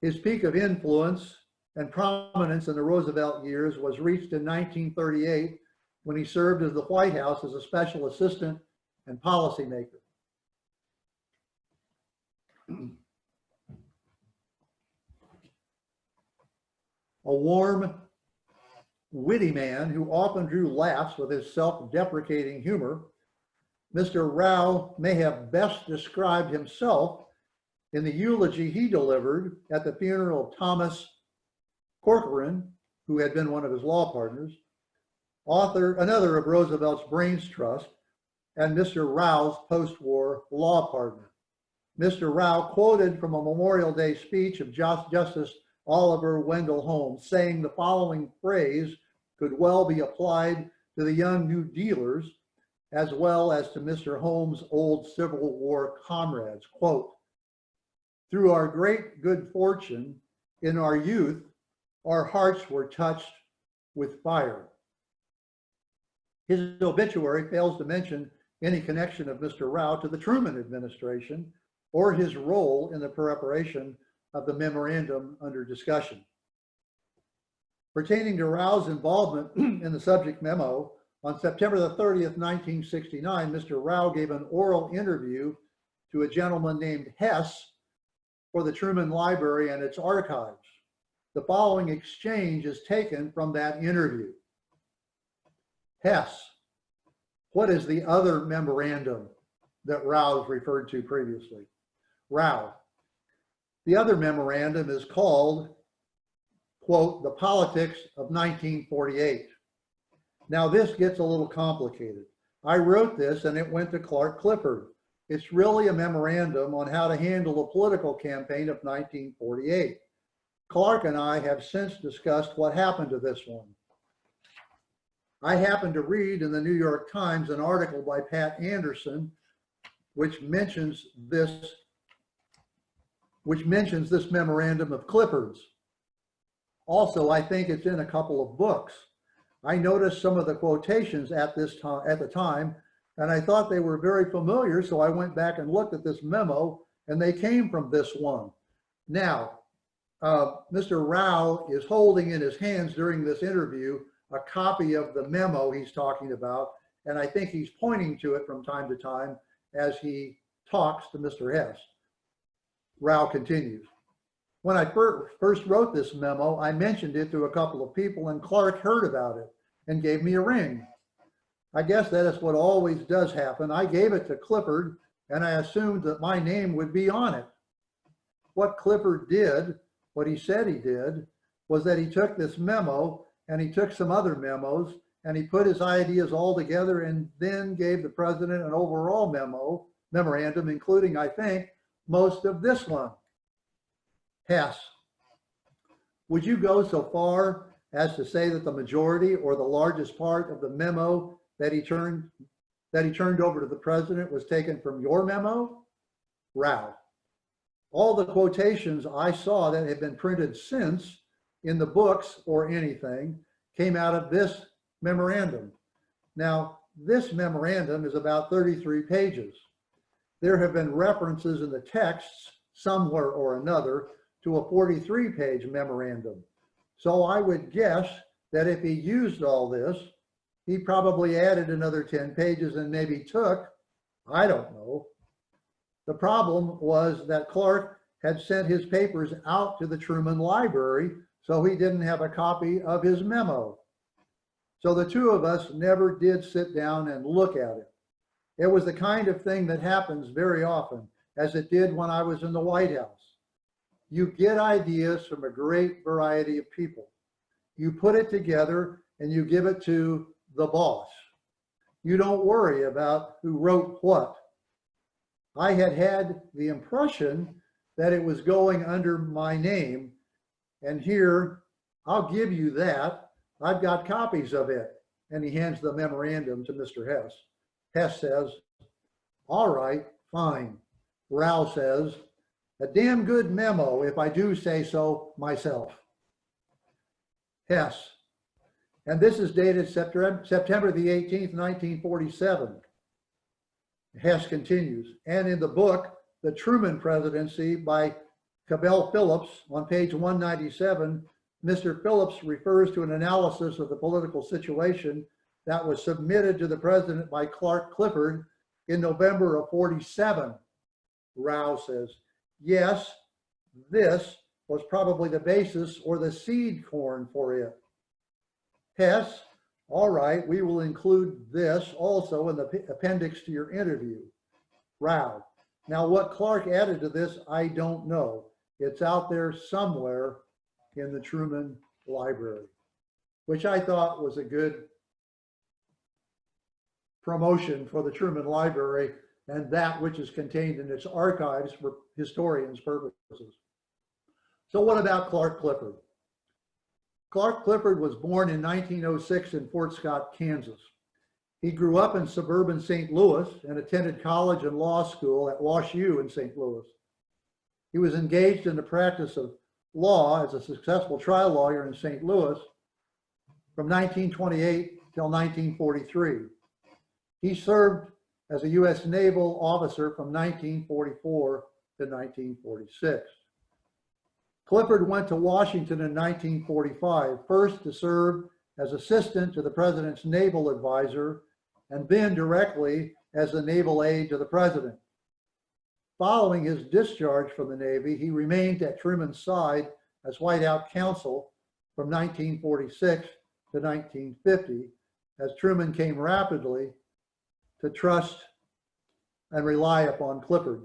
His peak of influence and prominence in the Roosevelt years was reached in 1938 when he served as the White House as a special assistant and policymaker. A warm, witty man who often drew laughs with his self-deprecating humor, Mr. Rao may have best described himself in the eulogy he delivered at the funeral of Thomas Corcoran, who had been one of his law partners, another of Roosevelt's Brains Trust, and Mr. Rao's post-war law partner. Mr. Rao quoted from a Memorial Day speech of Justice Oliver Wendell Holmes, saying the following phrase could well be applied to the young New Dealers as well as to Mr. Holmes' old Civil War comrades. Quote, "Through our great good fortune in our youth, our hearts were touched with fire." His obituary fails to mention any connection of Mr. Rao to the Truman administration or his role in the preparation of the memorandum under discussion. Pertaining to Rao's involvement in the subject memo, on September the 30th, 1969, Mr. Rao gave an oral interview to a gentleman named Hess for the Truman Library and its archives. The following exchange is taken from that interview. Hess, what is the other memorandum that Rao referred to previously? Rao, the other memorandum is called, quote, "The Politics of 1948. Now this gets a little complicated. I wrote this and it went to Clark Clifford. It's really a memorandum on how to handle a political campaign of 1948. Clark and I have since discussed what happened to this one. I happened to read in the New York Times an article by Pat Anderson which mentions this memorandum of Clifford's. Also, I think it's in a couple of books. I noticed some of the quotations at the time, and I thought they were very familiar, so I went back and looked at this memo, and they came from this one. Now, Mr. Rao is holding in his hands during this interview a copy of the memo he's talking about, and I think he's pointing to it from time to time as he talks to Mr. Hess. Rao continues. When I first wrote this memo, I mentioned it to a couple of people and Clark heard about it and gave me a ring. I guess that is what always does happen. I gave it to Clifford and I assumed that my name would be on it. What Clifford did, what he said he did, was that he took this memo and he took some other memos and he put his ideas all together and then gave the president an overall memorandum, including, I think, most of this one. Hess, would you go so far as to say that the majority or the largest part of the memo that he turned over to the president was taken from your memo? Rao, all the quotations I saw that have been printed since in the books or anything came out of this memorandum. Now, this memorandum is about 33 pages. There have been references in the texts somewhere or another to a 43-page memorandum. So I would guess that if he used all this, he probably added another 10 pages and maybe took, I don't know. The problem was that Clark had sent his papers out to the Truman Library, so he didn't have a copy of his memo. So the two of us never did sit down and look at it. It was the kind of thing that happens very often, as it did when I was in the White House. You get ideas from a great variety of people. You put it together and you give it to the boss. You don't worry about who wrote what. I had the impression that it was going under my name, and here, I'll give you that. I've got copies of it. And he hands the memorandum to Mr. Hess. Hess says, all right, fine. Rao says, a damn good memo if I do say so myself. Hess, and this is dated September the 18th, 1947. Hess continues, and in the book, The Truman Presidency by Cabell Phillips, on page 197, Mr. Phillips refers to an analysis of the political situation that was submitted to the president by Clark Clifford in November of 47. Rao says, yes, this was probably the basis or the seed corn for it. Hess, all right, we will include this also in the appendix to your interview. Rao, now what Clark added to this, I don't know. It's out there somewhere in the Truman Library, which I thought was a good promotion for the Truman Library and that which is contained in its archives for historians' purposes. So what about Clark Clifford? Clark Clifford was born in 1906 in Fort Scott, Kansas. He grew up in suburban St. Louis and attended college and law school at Wash U in St. Louis. He was engaged in the practice of law as a successful trial lawyer in St. Louis from 1928 till 1943. He served as a U.S. naval officer from 1944 to 1946. Clifford went to Washington in 1945, first to serve as assistant to the president's naval advisor, and then directly as the naval aide to the president. Following his discharge from the Navy, he remained at Truman's side as White House counsel from 1946 to 1950, as Truman came rapidly to trust and rely upon Clifford.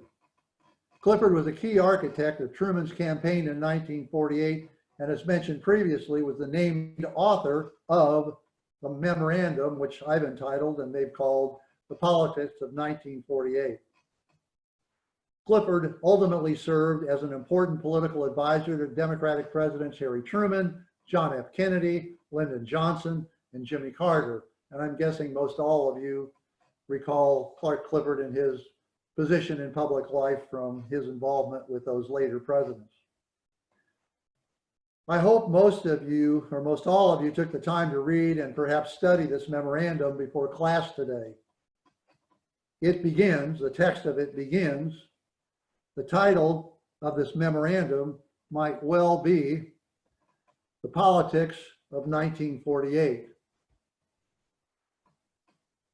Clifford was a key architect of Truman's campaign in 1948, and as mentioned previously, was the named author of the memorandum, which I've entitled and they've called The Politics of 1948. Clifford ultimately served as an important political advisor to Democratic Presidents Harry Truman, John F. Kennedy, Lyndon Johnson, and Jimmy Carter. And I'm guessing most all of you recall Clark Clifford and his position in public life from his involvement with those later presidents. I hope most of you, or most all of you, took the time to read and perhaps study this memorandum before class today. It begins, the text of it begins, the title of this memorandum might well be The Politics of 1948.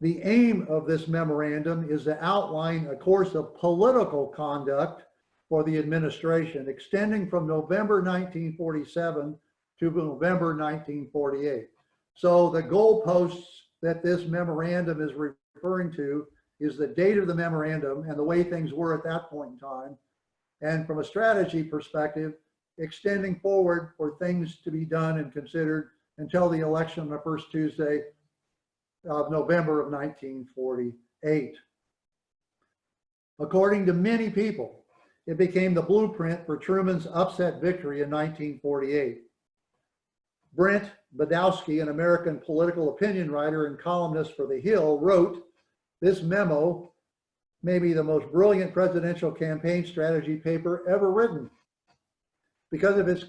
The aim of this memorandum is to outline a course of political conduct for the administration extending from November 1947 to November 1948. So the goalposts that this memorandum is referring to is the date of the memorandum and the way things were at that point in time. And from a strategy perspective, extending forward for things to be done and considered until the election on the first Tuesday of November of 1948. According to many people, it became the blueprint for Truman's upset victory in 1948. Brent Badowski, an American political opinion writer and columnist for The Hill, wrote, "This memo may be the most brilliant presidential campaign strategy paper ever written. Because of its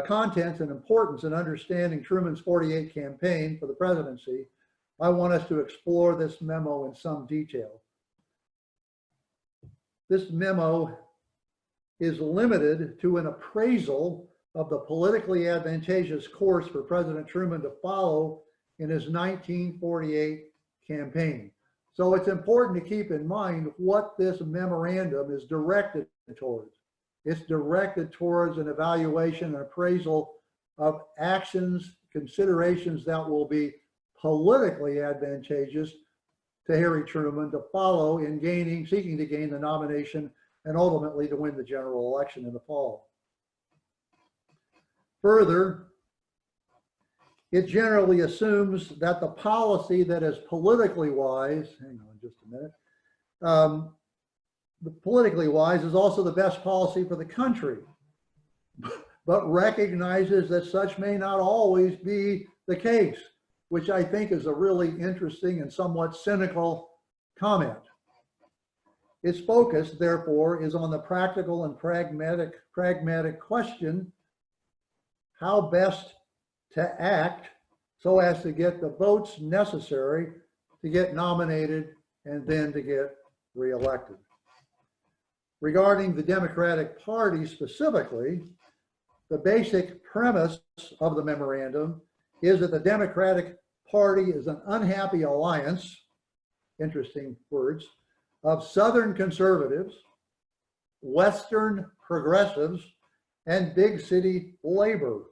contents and importance in understanding Truman's 48 campaign for the presidency, I want us to explore this memo in some detail." This memo is limited to an appraisal of the politically advantageous course for President Truman to follow in his 1948 campaign. So it's important to keep in mind what this memorandum is directed towards. It's directed towards an evaluation and appraisal of actions, considerations that will be politically advantageous to Harry Truman to follow in seeking to gain the nomination and ultimately to win the general election in the fall. Further, it generally assumes that the policy that is politically wise, hang on just a minute, the politically wise is also the best policy for the country, but recognizes that such may not always be the case, which I think is a really interesting and somewhat cynical comment. Its focus, therefore, is on the practical and pragmatic question, how best to act so as to get the votes necessary to get nominated and then to get reelected. Regarding the Democratic Party specifically, the basic premise of the memorandum is that the Democratic Party is an unhappy alliance, interesting words, of Southern conservatives, Western progressives, and big city labor.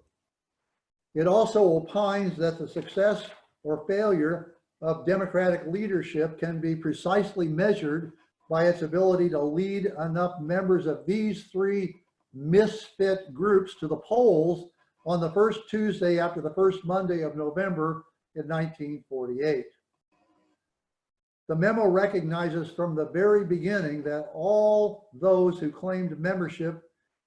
It also opines that the success or failure of Democratic leadership can be precisely measured by its ability to lead enough members of these three misfit groups to the polls on the first Tuesday after the first Monday of November in 1948. The memo recognizes from the very beginning that all those who claimed membership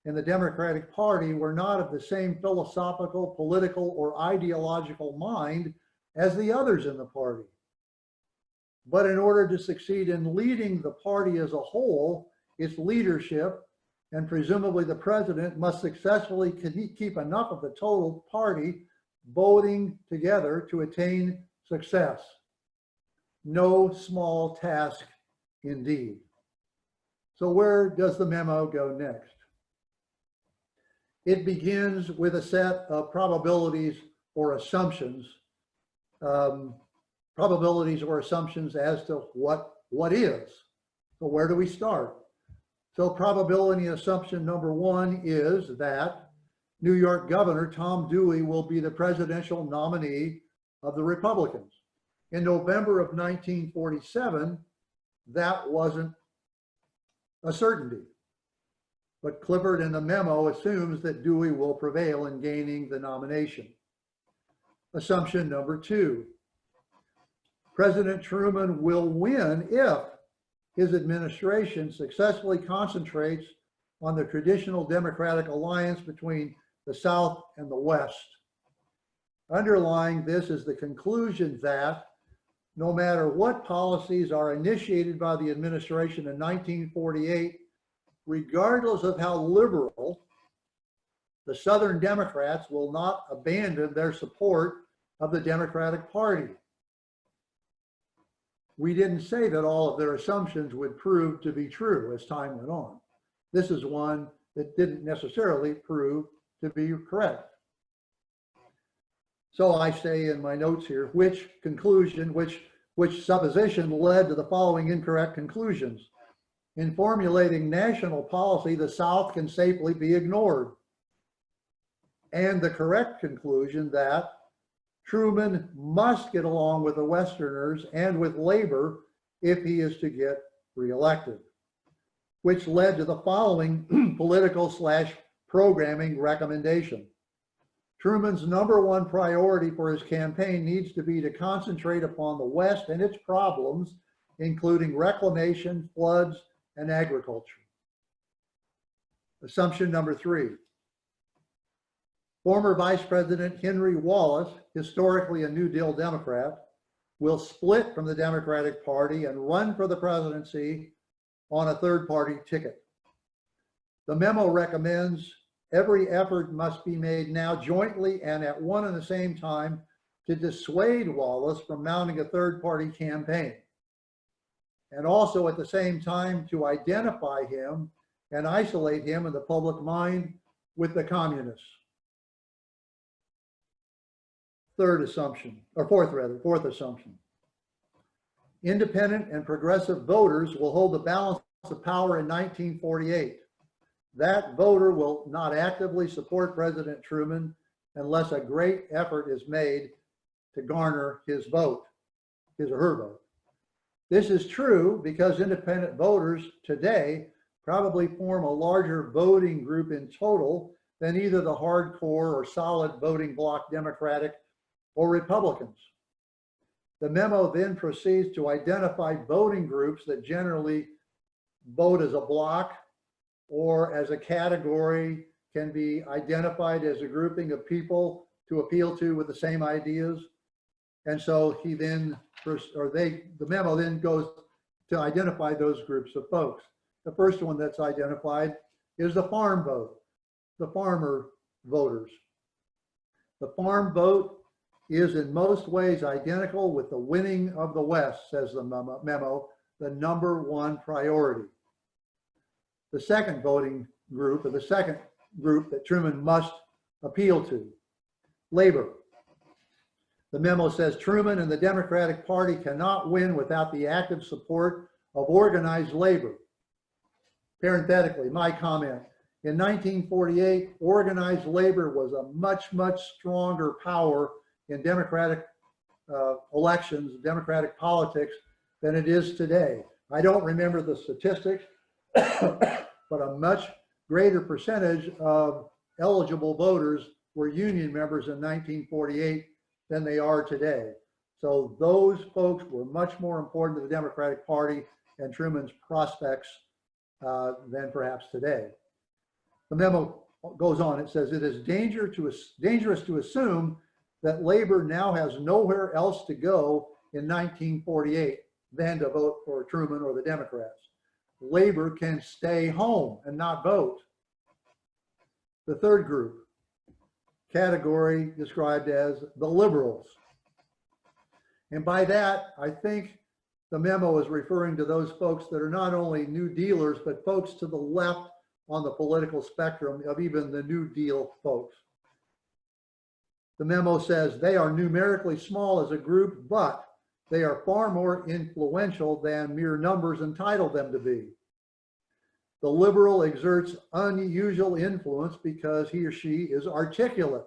in the Democratic Party were not of the same philosophical, political, or ideological mind as the others in the party. But in order to succeed in leading the party as a whole, its leadership, and presumably the president, must successfully keep enough of the total party voting together to attain success. No small task indeed. So where does the memo go next? It begins with a set of probabilities or assumptions, as to what is. So where do we start? So probability assumption number one is that New York Governor Tom Dewey will be the presidential nominee of the Republicans. In November of 1947, that wasn't a certainty. But Clifford in the memo assumes that Dewey will prevail in gaining the nomination. Assumption number two, President Truman will win if his administration successfully concentrates on the traditional Democratic alliance between the South and the West. Underlying this is the conclusion that no matter what policies are initiated by the administration in 1948, regardless of how liberal, the Southern Democrats will not abandon their support of the Democratic Party. We didn't say that all of their assumptions would prove to be true as time went on. This is one that didn't necessarily prove to be correct. So I say in my notes here, which supposition led to the following incorrect conclusions. In formulating national policy, the South can safely be ignored. And the correct conclusion that Truman must get along with the Westerners and with labor if he is to get reelected, which led to the following political/programming recommendation. Truman's #1 priority for his campaign needs to be to concentrate upon the West and its problems, including reclamation, floods, and agriculture. Assumption number 3. Former Vice President Henry Wallace, historically a New Deal Democrat, will split from the Democratic Party and run for the presidency on a third-party ticket. The memo recommends every effort must be made now jointly and at one and the same time to dissuade Wallace from mounting a third-party campaign, and also at the same time to identify him and isolate him in the public mind with the communists. Fourth assumption. Independent and progressive voters will hold the balance of power in 1948. That voter will not actively support President Truman unless a great effort is made to garner his vote, his or her vote. This is true because independent voters today probably form a larger voting group in total than either the hardcore or solid voting bloc Democratic or Republicans. The memo then proceeds to identify voting groups that generally vote as a bloc or as a category, can be identified as a grouping of people to appeal to with the same ideas. And so he then, the memo then goes to identify those groups of folks. The first one that's identified is the farm vote, the farmer voters. The farm vote is in most ways identical with the winning of the West, says the memo, the #1 priority. The second voting group, or the second group that Truman must appeal to, labor. The memo says Truman and the Democratic Party cannot win without the active support of organized labor. Parenthetically, my comment, in 1948, organized labor was a much, much stronger power in Democratic elections, Democratic politics, than it is today. I don't remember the statistics, but a much greater percentage of eligible voters were union members in 1948 than they are today. So those folks were much more important to the Democratic Party and Truman's prospects than perhaps today. The memo goes on, it says, it is dangerous to assume that labor now has nowhere else to go in 1948 than to vote for Truman or the Democrats. Labor can stay home and not vote. The third group, category described as the liberals. And by that, I think the memo is referring to those folks that are not only New Dealers, but folks to the left on the political spectrum of even the New Deal folks. The memo says they are numerically small as a group, but they are far more influential than mere numbers entitle them to be. The liberal exerts unusual influence because he or she is articulate.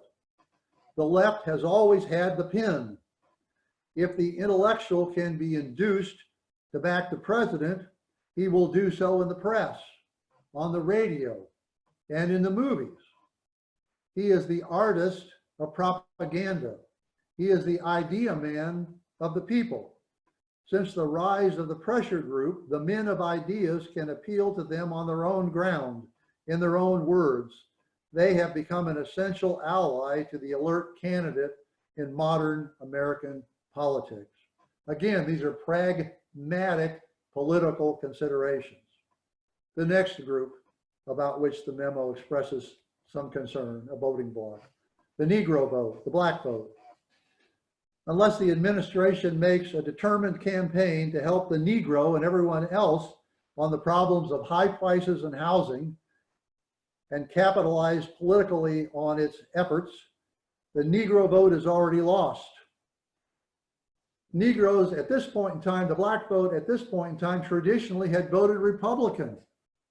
The left has always had the pen. If the intellectual can be induced to back the president, he will do so in the press, on the radio, and in the movies. He is the artist of propaganda. He is the idea man of the people. Since the rise of the pressure group, the men of ideas can appeal to them on their own ground, in their own words. They have become an essential ally to the alert candidate in modern American politics. Again, these are pragmatic political considerations. The next group about which the memo expresses some concern, a voting bloc. The Negro vote, the black vote. Unless the administration makes a determined campaign to help the Negro and everyone else on the problems of high prices and housing and capitalize politically on its efforts, the Negro vote is already lost. Negroes at this point in time, the black vote at this point in time traditionally had voted Republican,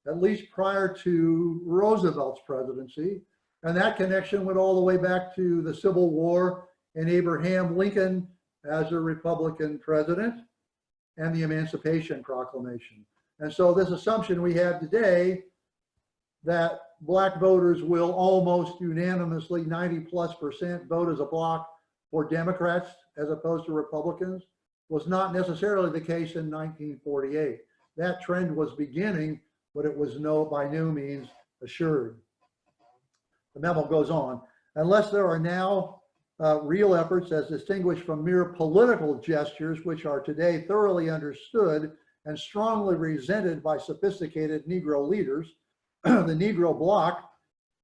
at least prior to Roosevelt's presidency. And that connection went all the way back to the Civil War and Abraham Lincoln as a Republican president and the Emancipation Proclamation. And so this assumption we have today that black voters will almost unanimously, 90+% vote as a bloc for Democrats as opposed to Republicans was not necessarily the case in 1948. That trend was beginning, but it was by no means assured. The memo goes on. Unless there are now real efforts as distinguished from mere political gestures, which are today thoroughly understood and strongly resented by sophisticated Negro leaders, the Negro bloc,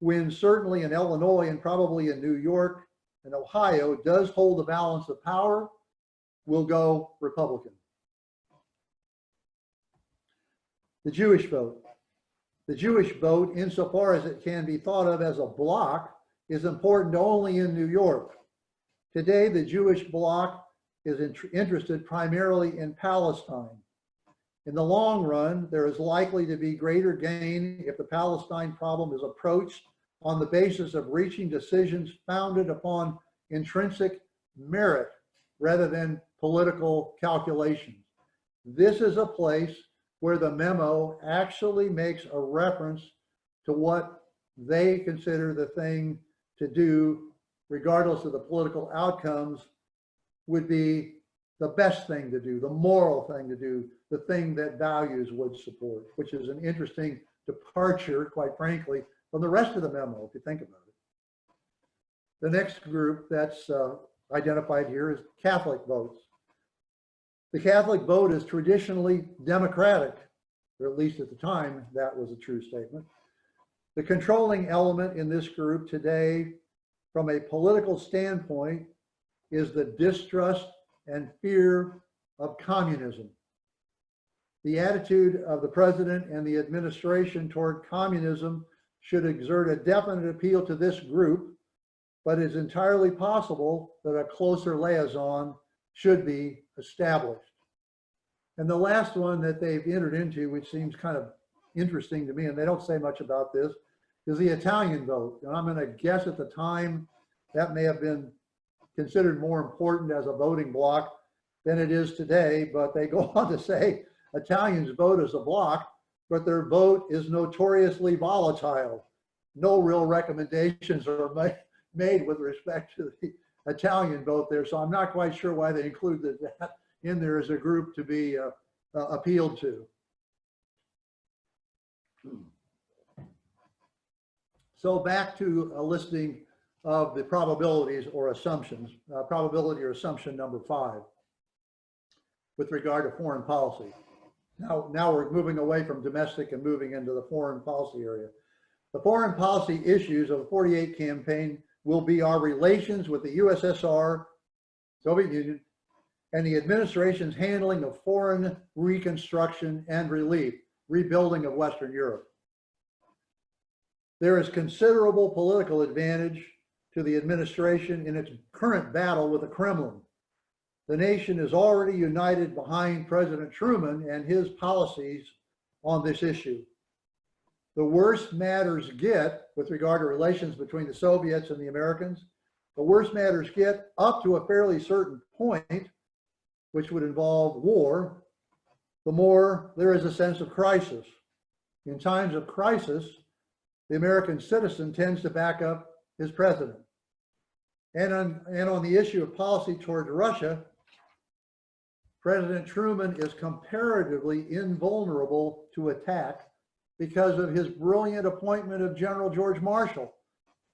when certainly in Illinois and probably in New York and Ohio does hold the balance of power, will go Republican. The Jewish vote. The Jewish vote, insofar as it can be thought of as a bloc, is important only in New York. Today, the Jewish bloc is interested primarily in Palestine. In the long run, there is likely to be greater gain if the Palestine problem is approached on the basis of reaching decisions founded upon intrinsic merit rather than political calculations. This is a place where the memo actually makes a reference to what they consider the thing to do, regardless of the political outcomes, would be the best thing to do, the moral thing to do, the thing that values would support, which is an interesting departure, quite frankly, from the rest of the memo, if you think about it. The next group that's identified here is Catholic votes. The Catholic vote is traditionally Democratic, or at least at the time, that was a true statement. The controlling element in this group today, from a political standpoint, is the distrust and fear of communism. The attitude of the president and the administration toward communism should exert a definite appeal to this group, but it's entirely possible that a closer liaison should be established. And the last one that they've entered into, which seems kind of interesting to me, and they don't say much about this, is the Italian vote. And I'm going to guess at the time that may have been considered more important as a voting bloc than it is today, but they go on to say Italians vote as a bloc, but their vote is notoriously volatile. No real recommendations are made with respect to the Italian vote there, so I'm not quite sure why they included that in there as a group to be appealed to. So back to a listing of the probabilities or assumptions, probability or assumption number 5 with regard to foreign policy. Now we're moving away from domestic and moving into the foreign policy area. The foreign policy issues of the 48 campaign will be our relations with the USSR, Soviet Union, and the administration's handling of foreign reconstruction and relief, rebuilding of Western Europe. There is considerable political advantage to the administration in its current battle with the Kremlin. The nation is already united behind President Truman and his policies on this issue. The worse matters get with regard to relations between the Soviets and the Americans, the worse matters get up to a fairly certain point, which would involve war, the more there is a sense of crisis. In times of crisis, the American citizen tends to back up his president. And on the issue of policy towards Russia, President Truman is comparatively invulnerable to attack because of his brilliant appointment of General George Marshall,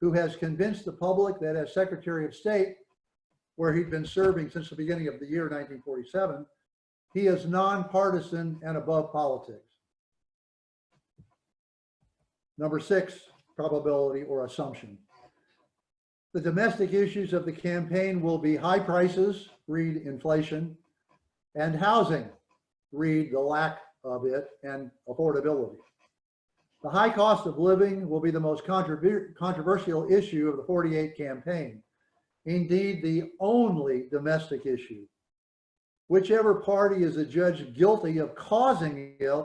who has convinced the public that as Secretary of State, where he'd been serving since the beginning of the year 1947, he is nonpartisan and above politics. Number 6, probability or assumption. The domestic issues of the campaign will be high prices, read inflation, and housing, read the lack of it, and affordability. The high cost of living will be the most controversial issue of the 48 campaign. Indeed, the only domestic issue. Whichever party is adjudged guilty of causing it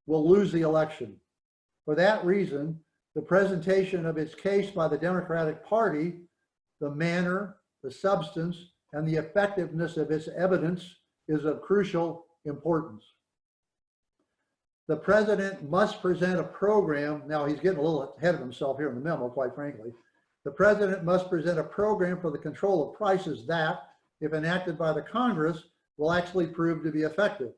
will lose the election. For that reason, the presentation of its case by the Democratic Party, the manner, the substance, and the effectiveness of its evidence is of crucial importance. The president must present a program. Now he's getting a little ahead of himself here in the memo, quite frankly. The president must present a program for the control of prices that, if enacted by the Congress, will actually prove to be effective.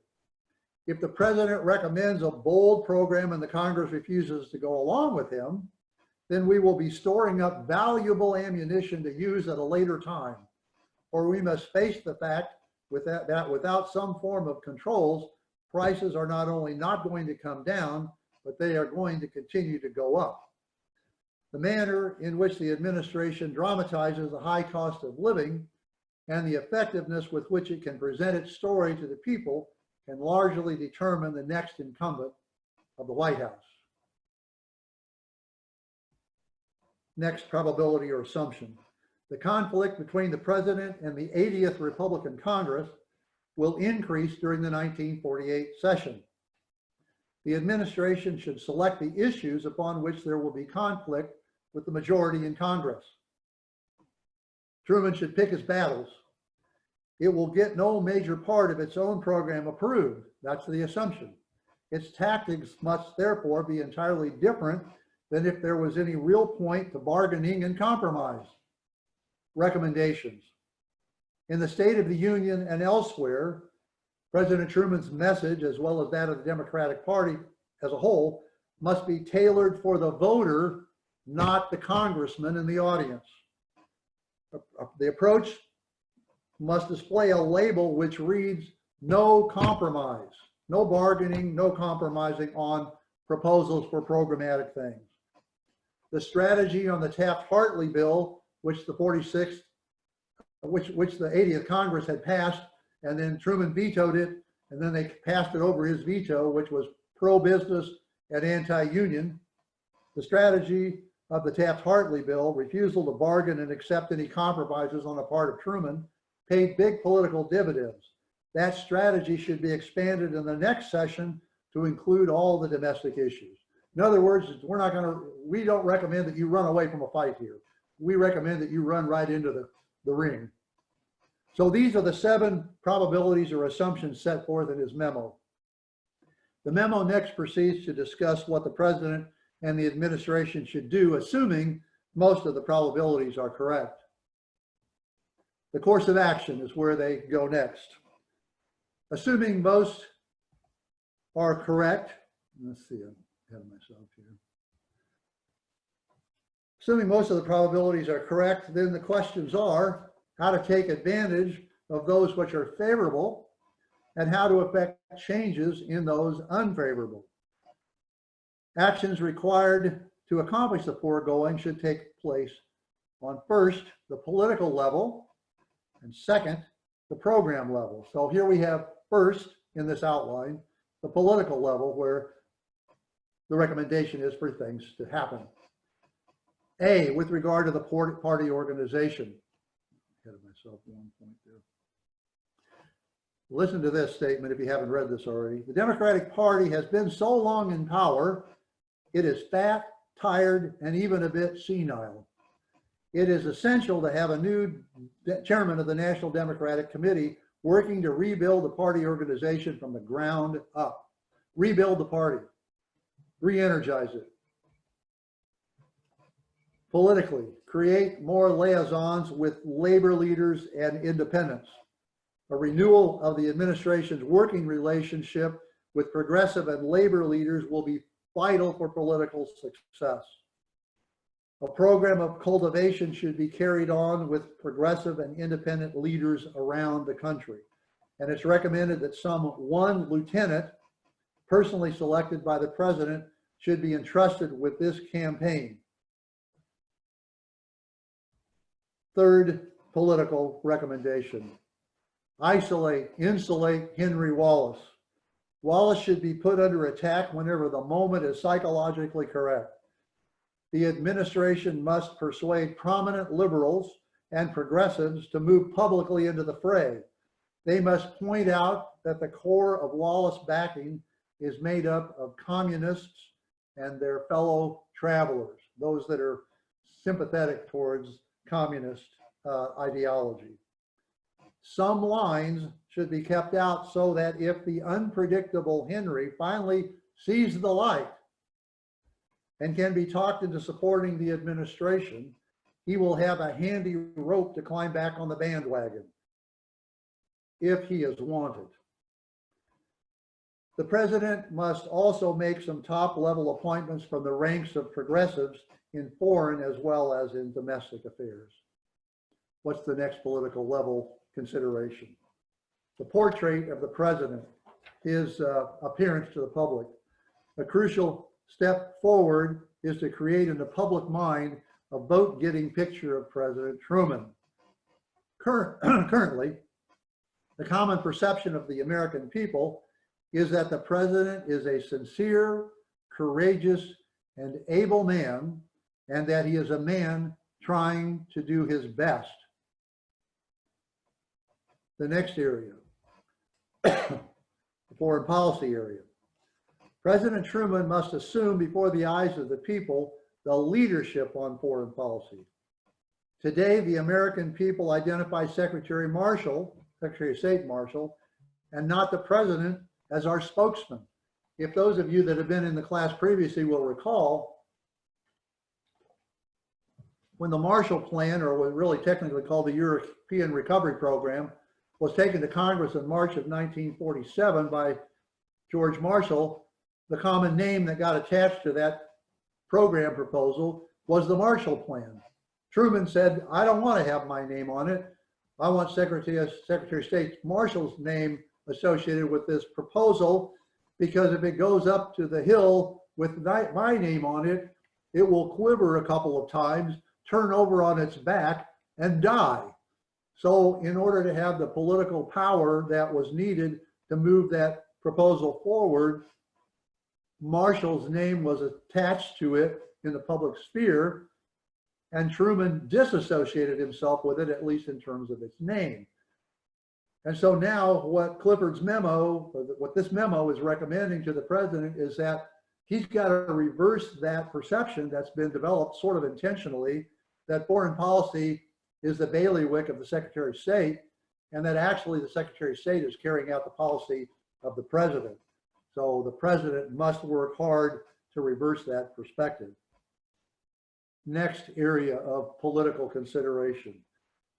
If the president recommends a bold program and the Congress refuses to go along with him, then we will be storing up valuable ammunition to use at a later time. Or we must face the fact that without some form of controls, prices are not only not going to come down, but they are going to continue to go up. The manner in which the administration dramatizes the high cost of living and the effectiveness with which it can present its story to the people can largely determine the next incumbent of the White House. Next, probability or assumption. The conflict between the president and the 80th Republican Congress will increase during the 1948 session. The administration should select the issues upon which there will be conflict with the majority in Congress. Truman should pick his battles. It will get no major part of its own program approved. That's the assumption. Its tactics must therefore be entirely different than if there was any real point to bargaining and compromise. Recommendations. In the State of the Union and elsewhere, President Truman's message, as well as that of the Democratic Party as a whole, must be tailored for the voter, not the congressman in the audience. The approach must display a label which reads, "No compromise," no bargaining, no compromising on proposals for programmatic things. The strategy on the Taft-Hartley bill, which the 46th, which the 80th Congress had passed, and then Truman vetoed it, and then they passed it over his veto, which was pro-business and anti-union. The strategy of the Taft-Hartley bill, refusal to bargain and accept any compromises on the part of Truman, paid big political dividends. That strategy should be expanded in the next session to include all the domestic issues. In other words, we don't recommend that you run away from a fight here. We recommend that you run right into the ring. So these are the 7 probabilities or assumptions set forth in his memo. The memo next proceeds to discuss what the president and the administration should do, assuming most of the probabilities are correct. The course of action is where they go next. Assuming most are correct, let's see, I'm ahead of myself here. Assuming most of the probabilities are correct, then the questions are how to take advantage of those which are favorable and how to effect changes in those unfavorable. Actions required to accomplish the foregoing should take place on first, the political level, and second, the program level. So here we have first in this outline, the political level where the recommendation is for things to happen. A, with regard to the party organization. Ahead of myself 1 point there. Listen to this statement if you haven't read this already. The Democratic Party has been so long in power, it is fat, tired, and even a bit senile. It is essential to have a new chairman of the National Democratic Committee working to rebuild the party organization from the ground up. Rebuild the party, re-energize it. Politically, create more liaisons with labor leaders and independents. A renewal of the administration's working relationship with progressive and labor leaders will be vital for political success. A program of cultivation should be carried on with progressive and independent leaders around the country. And it's recommended that some 1 lieutenant personally selected by the president should be entrusted with this campaign. Third political recommendation. Insulate Henry Wallace. Wallace should be put under attack whenever the moment is psychologically correct. The administration must persuade prominent liberals and progressives to move publicly into the fray. They must point out that the core of Wallace backing is made up of communists and their fellow travelers, those that are sympathetic towards communist ideology. Some lines should be kept out so that if the unpredictable Henry finally sees the light and can be talked into supporting the administration, he will have a handy rope to climb back on the bandwagon if he is wanted. The president must also make some top-level appointments from the ranks of progressives in foreign as well as in domestic affairs. What's the next political level consideration? The portrait of the president, his appearance to the public. A crucial step forward is to create in the public mind a vote-getting picture of President Truman. Currently, the common perception of the American people is that the president is a sincere, courageous, and able man, and that he is a man trying to do his best. The next area, the foreign policy area. President Truman must assume before the eyes of the people the leadership on foreign policy. Today, the American people identify Secretary of State Marshall, and not the president as our spokesman. If those of you that have been in the class previously will recall, when the Marshall Plan, or what really technically called the European Recovery Program, was taken to Congress in March of 1947 by George Marshall, the common name that got attached to that program proposal was the Marshall Plan. Truman said, I don't want to have my name on it. I want Secretary of State Marshall's name associated with this proposal, because if it goes up to the Hill with my name on it, it will quiver a couple of times, turn over on its back, and die. So in order to have the political power that was needed to move that proposal forward, Marshall's name was attached to it in the public sphere, and Truman disassociated himself with it, at least in terms of its name. And so now what Clifford's memo, or what this memo is recommending to the president, is that he's got to reverse that perception that's been developed sort of intentionally, that foreign policy is the bailiwick of the Secretary of State, and that actually the Secretary of State is carrying out the policy of the president. So the president must work hard to reverse that perspective. Next area of political consideration.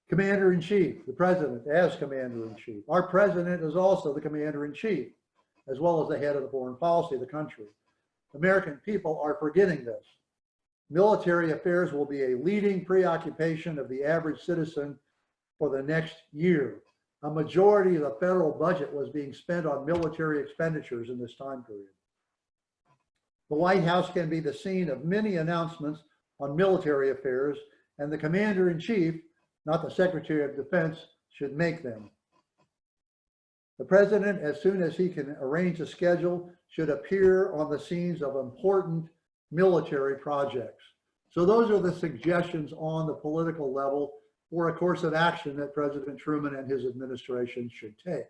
Commander-in-Chief, the president as commander-in-chief. Our president is also the commander-in-chief, as well as the head of the foreign policy of the country. American people are forgetting this. Military affairs will be a leading preoccupation of the average citizen for the next year. A majority of the federal budget was being spent on military expenditures in this time period. The White House can be the scene of many announcements on military affairs, and the commander-in-chief, not the Secretary of Defense, should make them. The president, as soon as he can arrange a schedule, should appear on the scenes of important military projects. So those are the suggestions on the political level for a course of action that President Truman and his administration should take.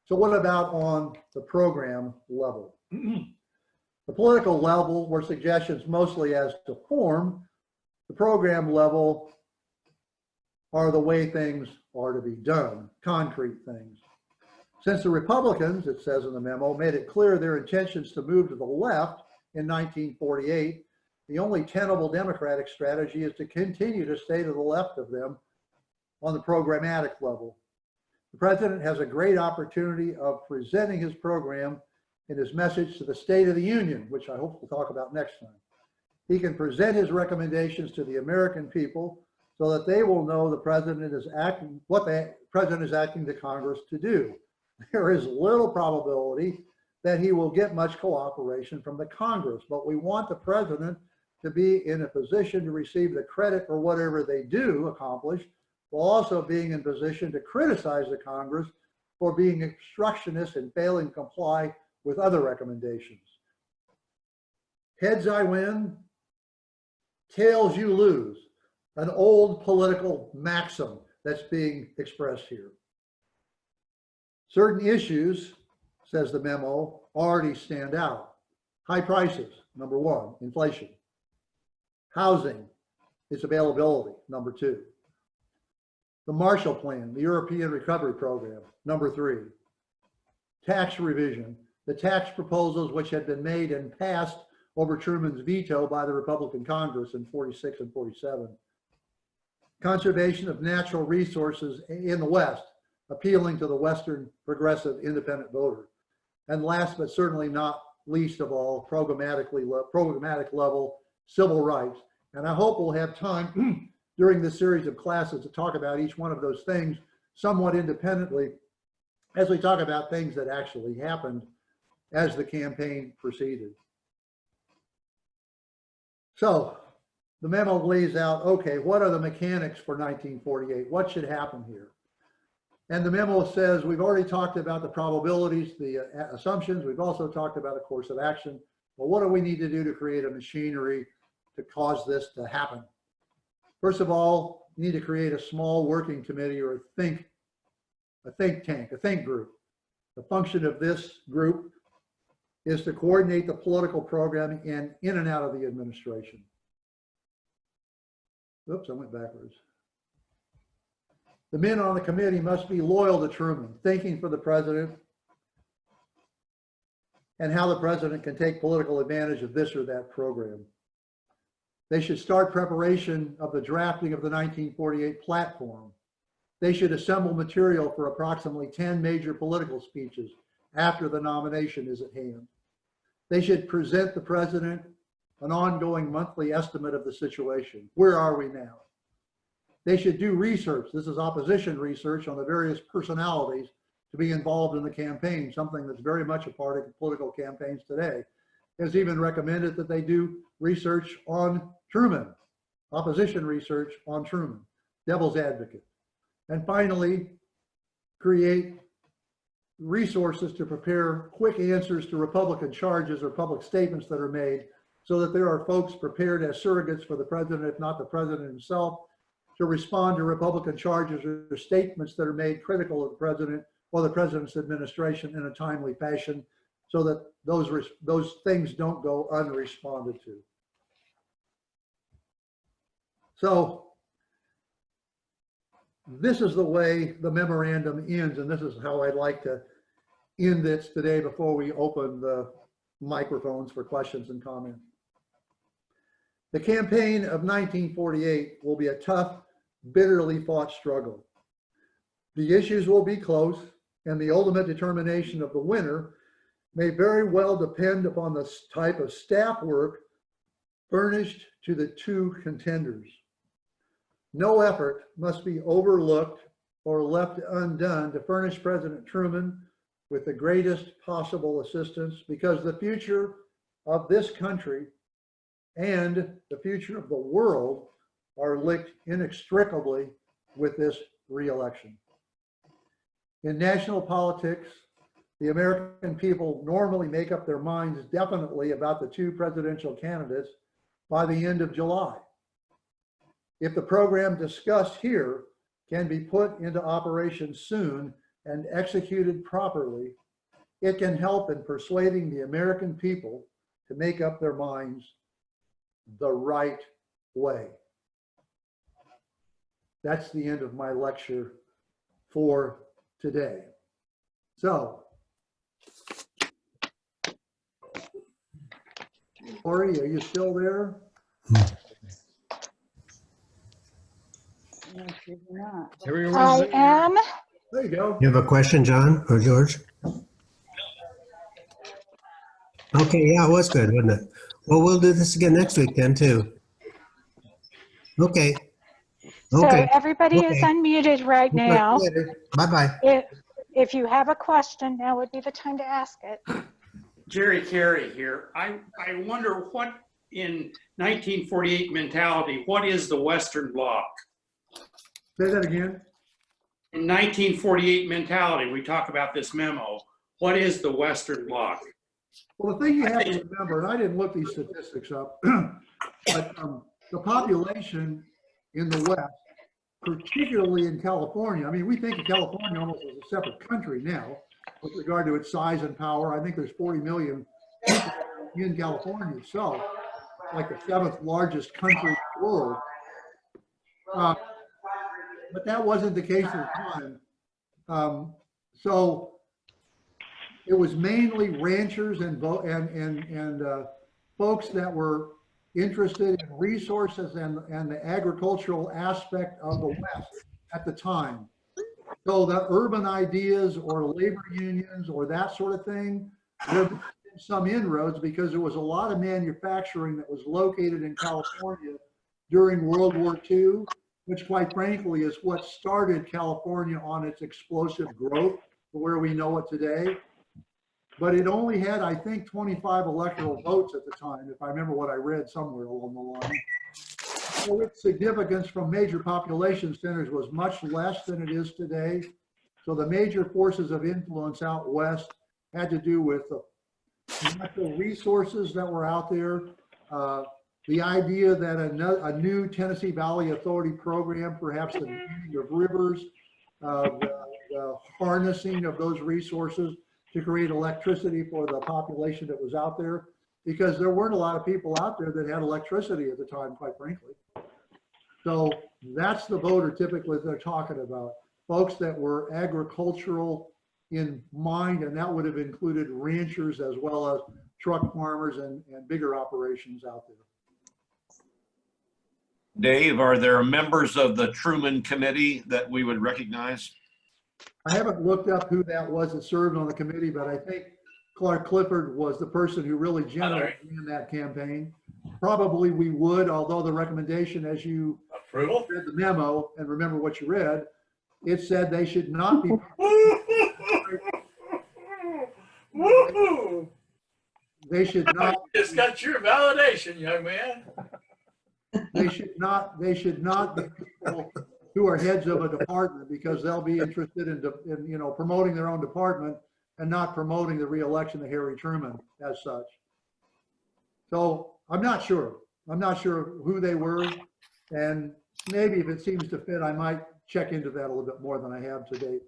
So what about on the program level? The political level were suggestions mostly as to form. The program level are the way things are to be done, concrete things. Since the Republicans, it says in the memo, made it clear their intentions to move to the left in 1948, the only tenable Democratic strategy is to continue to stay to the left of them on the programmatic level. The president has a great opportunity of presenting his program in his message to the State of the Union, which I hope we'll talk about next time. He can present his recommendations to the American people so that they will know the president is acting, what the president is acting to Congress to do. There is little probability that he will get much cooperation from the Congress, but we want the president to be in a position to receive the credit for whatever they do accomplish, while also being in position to criticize the Congress for being obstructionist and failing to comply with other recommendations. Heads I win, tails you lose, an old political maxim that's being expressed here. Certain issues, says the memo, already stand out. High prices, number one, inflation. Housing, its availability, number two. The Marshall Plan, the European Recovery Program, number three. Tax revision, the tax proposals which had been made and passed over Truman's veto by the Republican Congress in 46 and 47. Conservation of natural resources in the West, appealing to the Western progressive independent voter. And last but certainly not least of all, programmatic level civil rights. And I hope we'll have time during this series of classes to talk about each one of those things somewhat independently as we talk about things that actually happened as the campaign proceeded. So the memo lays out, okay, what are the mechanics for 1948? What should happen here? And the memo says, we've already talked about the probabilities, the assumptions. We've also talked about a course of action. Well, what do we need to do to create a machinery to cause this to happen? First of all, you need to create a small working committee or a think tank, a think group. The function of this group is to coordinate the political program in and out of the administration. Oops, I went backwards. The men on the committee must be loyal to Truman, thinking for the president and how the president can take political advantage of this or that program. They should start preparation of the drafting of the 1948 platform. They should assemble material for approximately 10 major political speeches after the nomination is at hand. They should present the president an ongoing monthly estimate of the situation. Where are we now? They should do research. This is opposition research on the various personalities to be involved in the campaign, something that's very much a part of political campaigns today. It's even recommended that they do research on Truman, opposition research on Truman, devil's advocate. And finally, create resources to prepare quick answers to Republican charges or public statements that are made so that there are folks prepared as surrogates for the president, if not the president himself, to respond to Republican charges or statements that are made critical of the president or the president's administration in a timely fashion so that those things don't go unresponded to. So this is the way the memorandum ends, and this is how I'd like to end this today before we open the microphones for questions and comments. The campaign of 1948 will be a tough, bitterly fought struggle. The issues will be close, and the ultimate determination of the winner may very well depend upon the type of staff work furnished to the two contenders. No effort must be overlooked or left undone to furnish President Truman with the greatest possible assistance, because the future of this country and the future of the world are linked inextricably with this re-election. In national politics, the American people normally make up their minds definitely about the two presidential candidates by the end of July. If the program discussed here can be put into operation soon and executed properly, it can help in persuading the American people to make up their minds the right way. That's the end of my lecture for today. So, Lori, are you still there? I am. There you go. You have a question, John or George? Okay, yeah, it was good, wasn't it? Well, we'll do this again next week then too. Okay. So Okay. everybody is Okay. unmuted right now. Bye-bye. If you have a question, now would be the time to ask it. Jerry Carey here. I wonder what in 1948 mentality, what is the Western Bloc? Say that again. In 1948 mentality, we talk about this memo. What is the Western Bloc? Well, the thing you have to remember, and I didn't look these statistics up, but the population in the West, particularly in California, I mean, we think of California almost as a separate country now with regard to its size and power. I think there's 40 million people in California itself, like the 7th largest country in the world. But that wasn't the case at the time. So it was mainly ranchers and folks that were interested in resources and the agricultural aspect of the West at the time. So the urban ideas or labor unions or that sort of thing, there have been some inroads because there was a lot of manufacturing that was located in California during World War II, which quite frankly is what started California on its explosive growth to where we know it today. But it only had, I think, 25 electoral votes at the time, if I remember what I read somewhere along the line. So its significance from major population centers was much less than it is today. So the major forces of influence out west had to do with the natural resources that were out there, the idea that a new Tennessee Valley Authority program, perhaps the beginning of rivers, the harnessing of those resources to create electricity for the population that was out there, because there weren't a lot of people out there that had electricity at the time, quite frankly. So that's the voter typically they're talking about, folks that were agricultural in mind, and that would have included ranchers as well as truck farmers and bigger operations out there. Dave, are there members of the Truman Committee that we would recognize? I haven't looked up who that was that served on the committee, but I think Clark Clifford was the person who really generally ran that campaign. Probably we would, although the recommendation, as you read the memo and remember what you read, it said they should not be. They should not. Just got your validation, young man. They should not be people who are heads of a department, because they'll be interested in promoting their own department and not promoting the reelection of Harry Truman as such. So I'm not sure who they were, and maybe if it seems to fit, I might check into that a little bit more than I have to date.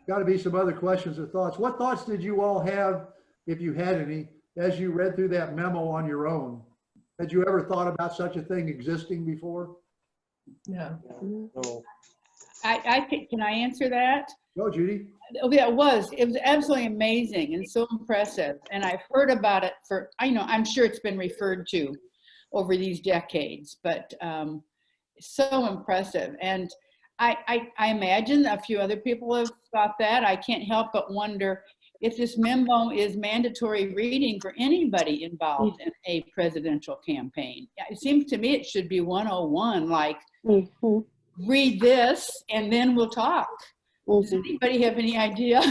Got to be some other questions or thoughts. What thoughts did you all have, if you had any, as you read through that memo on your own? Had you ever thought about such a thing existing before? No. Can I answer that? Go, Judy. Oh, yeah, it was absolutely amazing and so impressive. And I've heard about it for, I'm sure it's been referred to over these decades, but so impressive. And I imagine a few other people have thought that. I can't help but wonder if this memo is mandatory reading for anybody involved in a presidential campaign. It seems to me it should be 101, like read this and then we'll talk. Does anybody have any idea?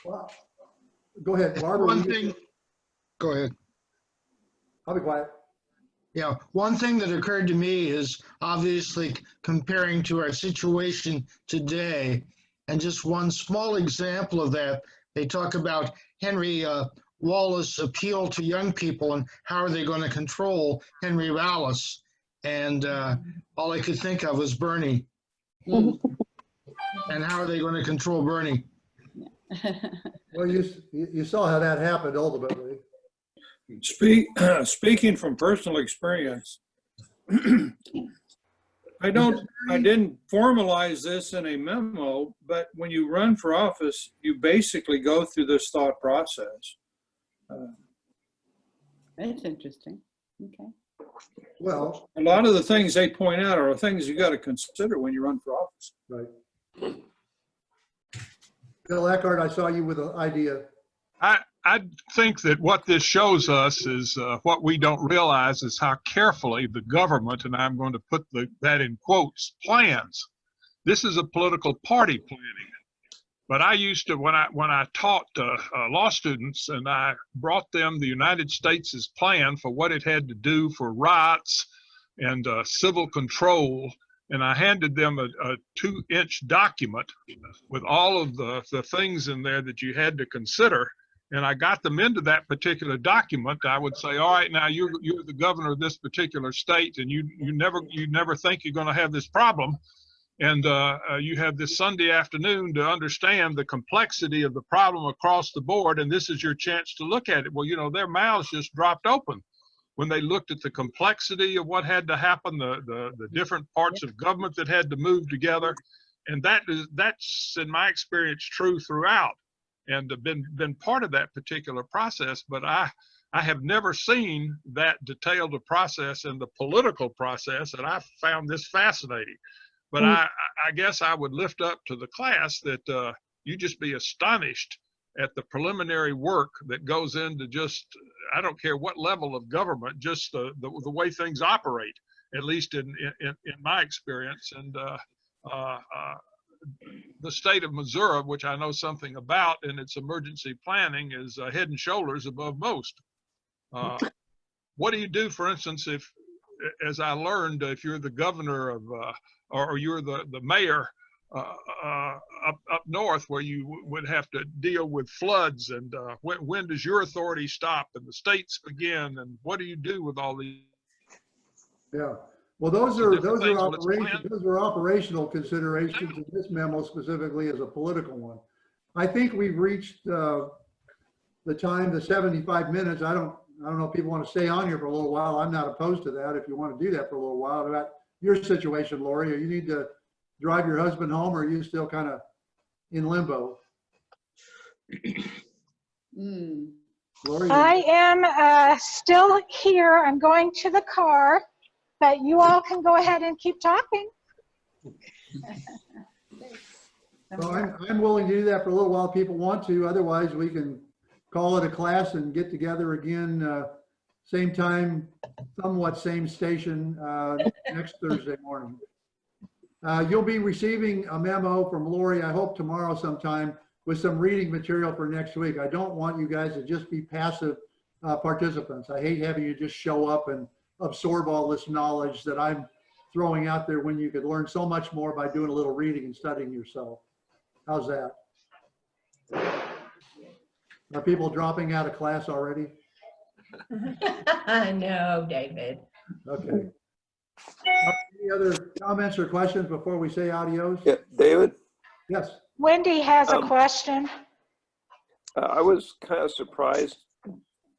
Well, go ahead, Barbara. One thing, go ahead. I'll be quiet. Yeah, one thing that occurred to me is obviously comparing to our situation today, and just one small example of that, they talk about Henry Wallace appeal to young people and how are they going to control Henry Wallace, and all I could think of was Bernie. And how are they going to control Bernie? Well, you saw how that happened ultimately. Speaking from personal experience, I didn't formalize this in a memo, but when you run for office, you basically go through this thought process. That's interesting. Okay. Well, a lot of the things they point out are things you got to consider when you run for office. Right. Bill Eckhart, I saw you with an idea. I think that what this shows us is what we don't realize is how carefully the government, and I'm going to put that in quotes, plans. This is a political party planning. But I used to, when I taught law students, and I brought them the United States' plan for what it had to do for rights and civil control, and I handed them a 2-inch document with all of the things in there that you had to consider. And I got them into that particular document. I would say, all right, now you're the governor of this particular state, and you never think you're going to have this problem. And you have this Sunday afternoon to understand the complexity of the problem across the board, and this is your chance to look at it. Well, their mouths just dropped open when they looked at the complexity of what had to happen, the different parts of government that had to move together. And that's in my experience true throughout, and been part of that particular process. But I have never seen that detailed a process in the political process, and I found this fascinating. But I guess I would lift up to the class that you just be astonished at the preliminary work that goes into just, I don't care what level of government, just the way things operate, at least in my experience. And the state of Missouri, which I know something about in its emergency planning, is head and shoulders above most. What do you do, for instance, if, as I learned, if you're the governor of, or you're the mayor up north, where you would have to deal with floods, and when does your authority stop and the states begin, and what do you do with all these? Yeah, well, those are operational considerations, and this memo specifically is a political one. I think we've reached the time, the 75 minutes. I don't know if people want to stay on here for a little while. I'm not opposed to that if you want to do that for a little while. About your situation, Lori, or you need to drive your husband home, or are you still kind of in limbo? Lori, I am still here. I'm going to the car, but you all can go ahead and keep talking. so I'm willing to do that for a little while if people want to. Otherwise, we can call it a class and get together again, same time, somewhat same station, next Thursday morning. You'll be receiving a memo from Lori, I hope tomorrow sometime, with some reading material for next week. I don't want you guys to just be passive participants. I hate having you just show up and absorb all this knowledge that I'm throwing out there when you could learn so much more by doing a little reading and studying yourself. How's that? Are people dropping out of class already? No, David. Okay. Any other comments or questions before we say adios? Yeah, David? Yes. Wendy has a question. I was kind of surprised.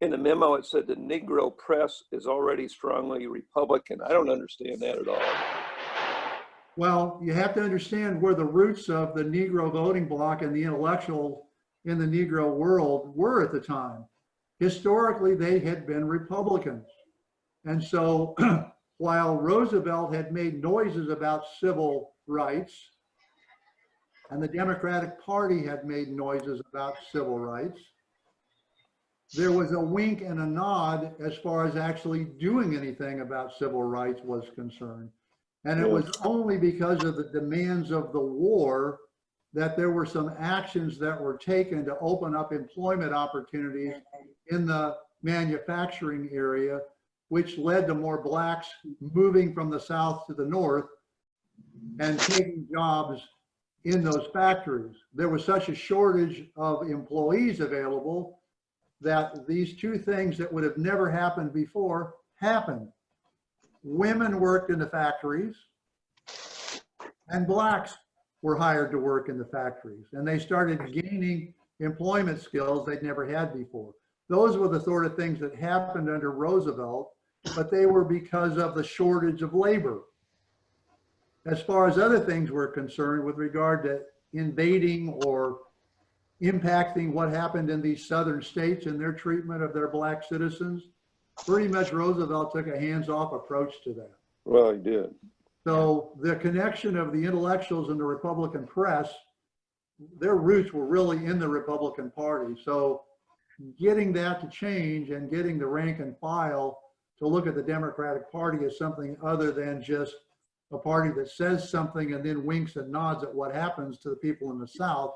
In the memo, it said the Negro press is already strongly Republican. I don't understand that at all. Well, you have to understand where the roots of the Negro voting bloc and the intellectual in the Negro world were at the time. Historically, they had been Republicans. And so while Roosevelt had made noises about civil rights, and the Democratic Party had made noises about civil rights, there was a wink and a nod as far as actually doing anything about civil rights was concerned. And it was only because of the demands of the war that there were some actions that were taken to open up employment opportunities in the manufacturing area, which led to more blacks moving from the south to the north and taking jobs in those factories. There was such a shortage of employees available that these two things that would have never happened before happened. Women worked in the factories and blacks were hired to work in the factories, and they started gaining employment skills they'd never had before. Those were the sort of things that happened under Roosevelt, but they were because of the shortage of labor. As far as other things were concerned with regard to invading or impacting what happened in these southern states and their treatment of their black citizens, pretty much Roosevelt took a hands-off approach to that. Well, he did. So the connection of the intellectuals and the Republican press, their roots were really in the Republican Party. So getting that to change and getting the rank and file to look at the Democratic Party as something other than just a party that says something and then winks and nods at what happens to the people in the South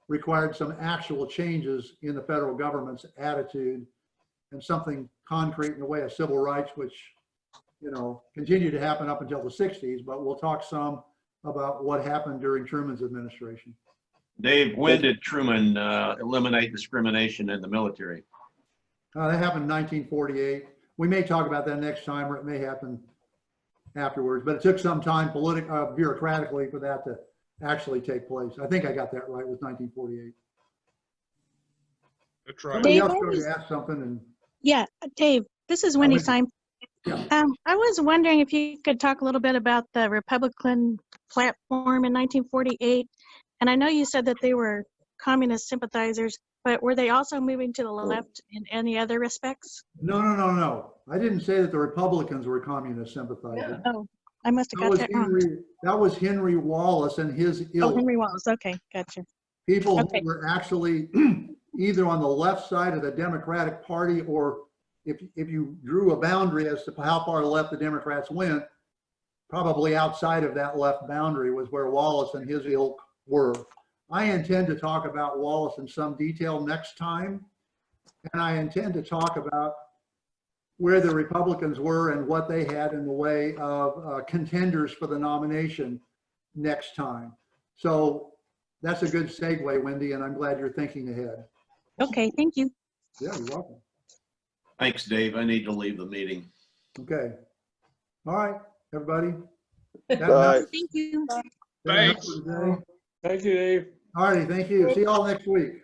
required some actual changes in the federal government's attitude and something concrete in the way of civil rights, which, you know, continued to happen up until the 60s, but we'll talk some about what happened during Truman's administration. Dave, when did Truman eliminate discrimination in the military? That happened in 1948. We may talk about that next time, or it may happen afterwards, but it took some time bureaucratically for that to actually take place. I think I got that right. It was 1948. That's right. Somebody else going to ask something. And yeah, Dave, This is Wendy Syme. Yeah. I was wondering if you could talk a little bit about the Republican platform in 1948. And I know you said that they were communist sympathizers, but were they also moving to the left in any other respects? No. I didn't say that the Republicans were communist sympathizers. Oh, I must have got that wrong. That was Henry Wallace and his Oh, ilk. Henry Wallace. Okay, gotcha. People Okay. who were actually either on the left side of the Democratic Party, or if you drew a boundary as to how far left the Democrats went, probably outside of that left boundary was where Wallace and his ilk were. I intend to talk about Wallace in some detail next time, and I intend to talk about where the Republicans were and what they had in the way of contenders for the nomination next time. So that's a good segue, Wendy, and I'm glad you're thinking ahead. Okay, thank you. Yeah, you're welcome. Thanks, Dave. I need to leave the meeting. Okay. All right, everybody. Bye. Thank you. Thanks. Thank you, Dave. All righty, thank you. See you all next week.